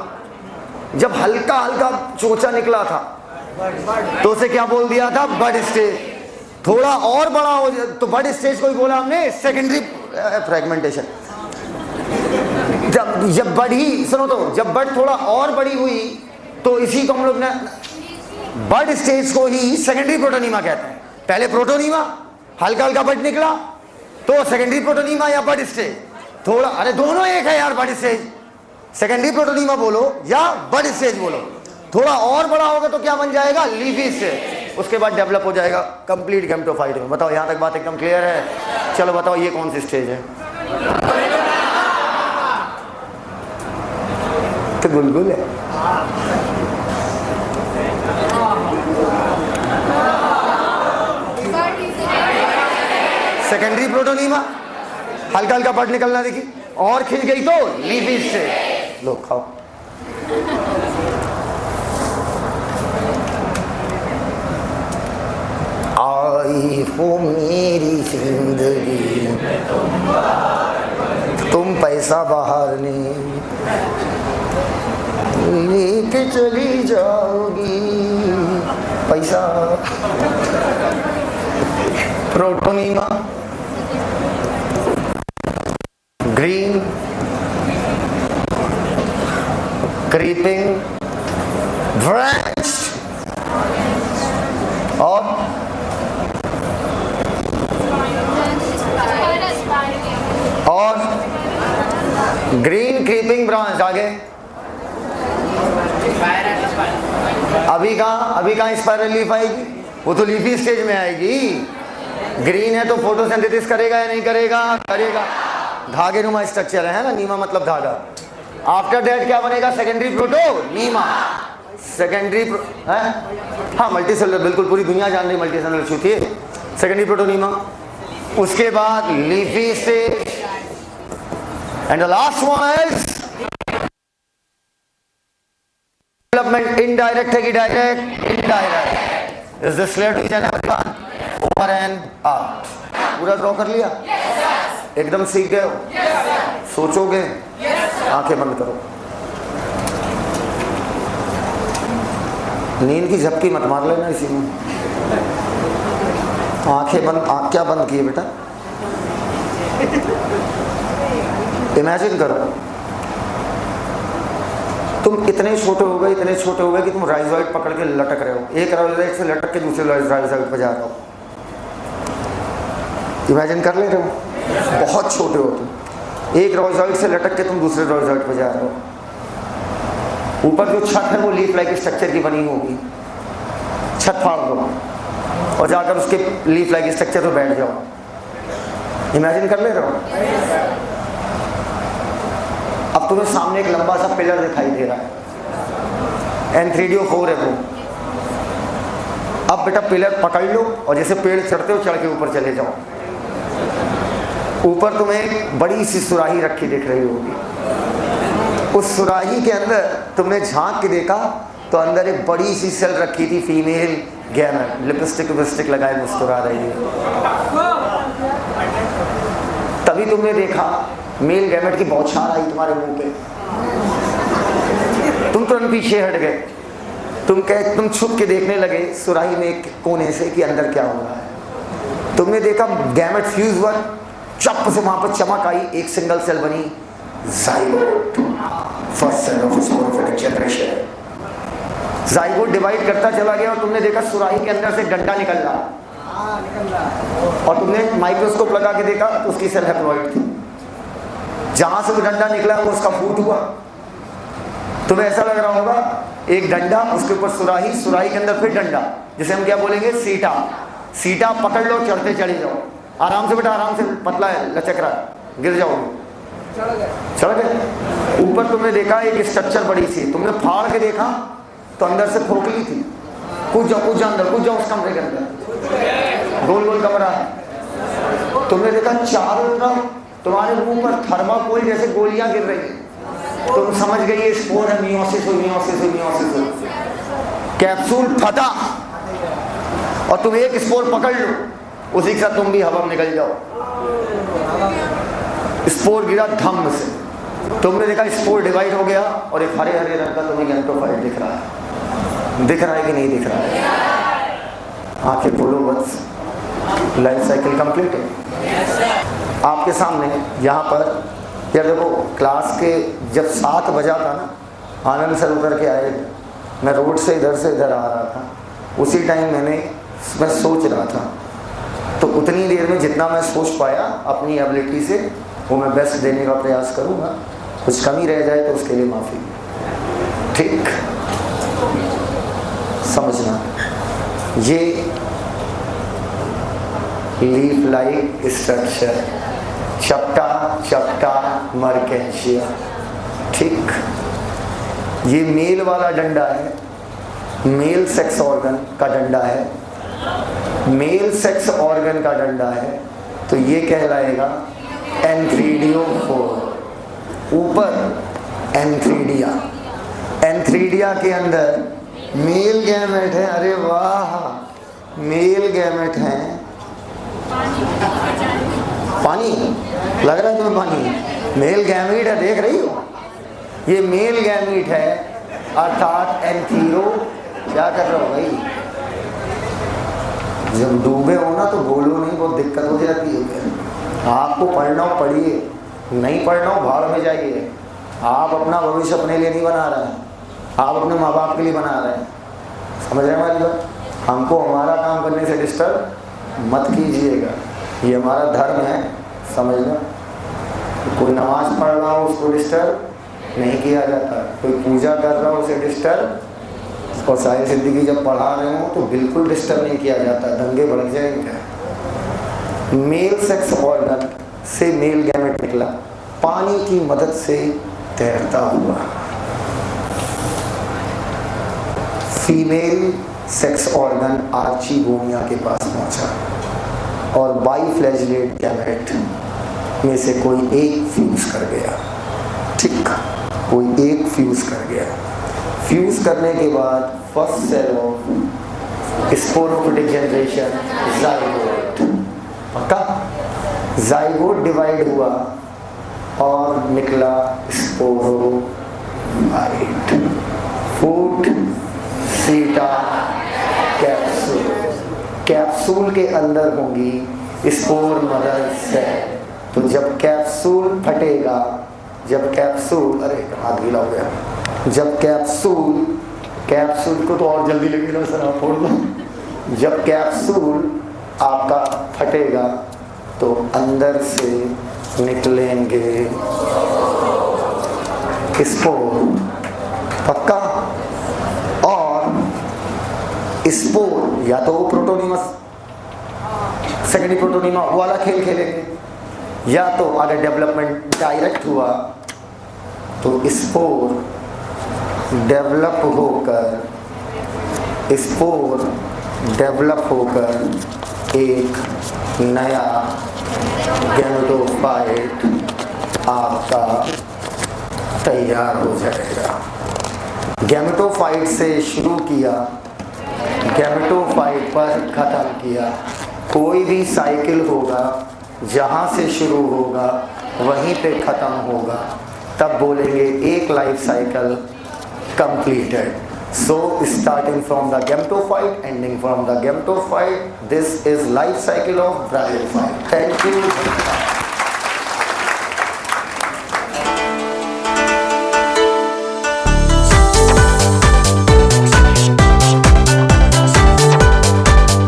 जब हल्का हल्का चोचा निकला था तो उसे क्या बोल दिया था? बड स्टेज। थोड़ा और बड़ा हो जाए तो बड स्टेज को ही बोला हमने सेकेंडरी फ्रेगमेंटेशन। जब बड ही, सुनो तो, जब बड थोड़ा और बड़ी हुई तो इसी को हम लोग ने बड स्टेज को ही सेकेंडरी प्रोटोनीमा कहते हैं। पहले प्रोटोनीमा, हल्का हल्का बड निकला तो सेकेंडरी प्रोटोनीमा या बड स्टेज। थोड़ा, अरे दोनों एक है यार, बड स्टेज। सेकेंडरी प्रोटोनीमा बोलो या बड स्टेज बोलो। थोड़ा और बड़ा होगा तो क्या बन जाएगा? Leafy stage. उसके बाद डेवलप हो जाएगा कंप्लीट गैमेटोफाइट में। बताओ यहां तक बात एकदम क्लियर है? चलो बताओ ये कौन सी स्टेज है? तो गुलगुल है। सेकेंडरी प्रोटोनीमा, हल्का हल्का बड निकलना देखी, और खिंच गई तो लीफी स्टेज। लो खाओ। आई हो मेरी जिंदगी, तुम पैसा बाहर नहीं लेके चली जाओगी, पैसा। प्रोटोनीमा, ग्रीन, क्रीपिंग, ब्रांच और ग्रीन क्रीपिंग ब्रांच। आगे अभी कहाँ स्पाइरल लीफ आएगी? वो तो लीफी स्टेज में आएगी। ग्रीन है तो फोटोसिंथेसिस करेगा या नहीं करेगा? करेगा। धागे नुमा स्ट्रक्चर है ना, नीमा मतलब धागा। आफ्टर दैट क्या बनेगा? Secondary protonema. सेकेंडरी है, हाँ मल्टीसेलुलर, बिल्कुल पूरी दुनिया जान रही मल्टीसेलुलर छूती है। सेकेंडरी प्रोटोनीमा, उसके बाद leafy stage, and the last one is development. Indirect है कि direct? Indirect. Is this clear to each and everyone? Over and out. पूरा ड्रॉ कर लिया? एकदम सीख गए हो? सोचोगे? आंखें बंद करो। नींद की झपकी मत मार लेना इसी में। आंखें बंद। क्या बंद किए बेटा? इमेजिन करो तुम इतने छोटे हो गए कि तुम राइजोइड पकड़ के लटक रहे हो, एक राइजोइड से लटक के दूसरे राइजोइड पर जा रहे हो। इमेजिन कर ले रहे हो, बहुत छोटे हो तुम, एक राइजोइड से लटक के तुम दूसरे राइजोइड पर जा रहे हो। ऊपर जो छत है वो लीफ लाइक स्ट्रक्चर की बनी होगी, छत फाड़ दो और जाकर उसके लीफ लाइक स्ट्रक्चर पर बैठ जाओ। इमेजिन कर ले रहे हो। अब तुम्हें सामने एक लंबा सा पिलर दिखाई दे रहा है, N3DO4 है वो। अब बेटा पिलर पकड़ लो और जैसे पेड़ चढ़ते हो चढ़ के ऊपर चले जाओ। ऊपर तुम्हें एक बड़ी सी सुराही रखी दिख रही होगी, उस सुराही के अंदर तुमने झांक के देखा तो अंदर एक बड़ी सी सेल रखी थी, फीमेल गैमेट, लिपस्टिक लगाए मुस्कुरा रही है। तभी तुमने देखा मेल गैमेट की बौछार आई तुम्हारे मुंह पे, तुम तुरंत पीछे हट गए। तुम छुप के देखने लगे सुराही में एक कोने से कि अंदर क्या हो रहा है। तुमने देखा गैमेट फ्यूज हुआ, चप से वहां पर चमक आई, एक सिंगल सेल बनी, zygote, first cell of sporophytic generation. Zygote divide करता चला गया और तुमने देखा सुराही के अंदर से डंडा निकल रहा, और तुमने माइक्रोस्कोप लगा के देखा तो उसकी सेल हैप्लॉइड थी। जहां से वो डंडा निकला वो उसका फूट हुआ। तुम्हें ऐसा लग रहा होगा एक डंडा, उसके ऊपर सुराही, सुराही के अंदर फिर डंडा, जिसे हम क्या बोलेंगे, सीटा। सीटा पकड़ लो, चढ़ते चले जाओ, आराम से बेटा, आराम से, पतला है, लचक रहा है, गिर जाओगे, चढ़ गए। ऊपर तुमने देखा एक स्ट्रक्चर बड़ी सी, तुमने फाड़ के देखा तो अंदर से खोखली थी। कूद जाओ अंदर, कूद जाओ उस कमरे के अंदर, गोल गोल कमरा है। तुमने देखा चारों तरफ तुम्हारे मुंह पर थर्माकोल जैसे गोलियां गिर रही है। तुम समझ गई ये स्पोर है, मियोसिस हो। कैप्सूल फटा और तुम एक स्पोर पकड़ लो, उसी के साथ तुम भी हवा में निकल जाओ। स्पोर गिरा धम से, तुमने देखा स्पोर डिवाइड हो गया और एक हरे हरे रंग का तुम्हें गैमेटोफाइट दिख रहा है कि नहीं दिख रहा है? आंखें खोलो बस, लाइफ साइकिल कंप्लीट है आपके सामने। यहाँ पर यार देखो, क्लास के जब 7 बजा था ना, आनंद सर उतर के आए, मैं रोड से इधर आ रहा था, उसी टाइम मैं सोच रहा था, तो उतनी देर में जितना मैं सोच पाया अपनी एबिलिटी से वो मैं बेस्ट देने का प्रयास करूँगा। कुछ कमी रह जाए तो उसके लिए माफ़ी, ठीक? समझना, ये लीफ लाइक स्ट्रक्चर, चपटा मर्केंशिया, ठीक? ये मेल वाला डंडा है, मेल सेक्स ऑर्गन का डंडा है, मेल सेक्स ऑर्गन का डंडा है, तो ये कहलाएगा N3DO4। ऊपर एंथ्रीडिया के अंदर मेल गैमेट है। अरे वाह, मेल गैमेट है। पानी लग रहा है तुम्हें? पानी मेल गैमेट है, देख रही हो? ये मेल गैमेट है, अर्थात एंथीरो। क्या कर रहे हो भाई? जब डूबे हो ना तो बोलो नहीं, बहुत दिक्कत हो जाती है। आपको पढ़ना हो पढ़िए, नहीं पढ़ना हो भाड़ में जाइए। आप अपना भविष्य अपने लिए नहीं बना रहे हैं, आप अपने माँ बाप के लिए बना रहे हैं। समझ रहे हैं हमारी बात? हमको हमारा काम करने से डिस्टर्ब मत कीजिएगा, ये हमारा धर्म है, समझ लो। कोई नमाज पढ़ रहा हो उसको डिस्टर्ब नहीं किया जाता, कोई पूजा कर रहा हो उसे डिस्टर्ब, और सारी जिंदगी जब पढ़ा रहे हो तो बिल्कुल डिस्टर्ब नहीं किया जाता, दंगे बढ़ जाएंगे। मेल सेक्स ऑर्गन से मेल गैमेट निकला, पानी की मदद से तैरता हुआ। फीमेल सेक्स ऑर्गन आर्चीगोनिया के पास पहुंचा और बाइफ्लैजिलेट गैमेट में से कोई एक फ्यूज कर गया, ठीक? कोई एक फ्यूज कर गया। फ्यूज करने के बाद first cell of sporophytic generation, zygote, पक्का? ज़ाइगोट डिवाइड हुआ और निकला स्पोरोफाइट। फूट, सीटा, कैप्सूल। कैप्सूल के अंदर होंगी स्पोर मदर सेल। तो जब कैप्सूल फटेगा, जब कैप्सूल, अरे हाथ गीला हो गया, जब कैप्सूल को तो और जल्दी लगेगा सर, आप फोड़ दो। जब कैप्सूल आपका फटेगा तो अंदर से निकलेंगे स्पोर, पक्का। और स्पोर या तो प्रोटोनिमस सेकेंडरी प्रोटोनिमा वाला खेल खेलेंगे, या तो अगर डेवलपमेंट डायरेक्ट हुआ तो स्पोर डेवलप होकर एक नया गैमेटोफाइट आपका तैयार हो जाएगा। गैमेटोफाइट से शुरू किया, गैमेटोफाइट पर ख़त्म किया। कोई भी साइकिल होगा जहाँ से शुरू होगा वहीं पे ख़त्म होगा, तब बोलेंगे एक life cycle completed. So starting from the gametophyte, ending from the gametophyte, this is life cycle of bryophyte. Thank you.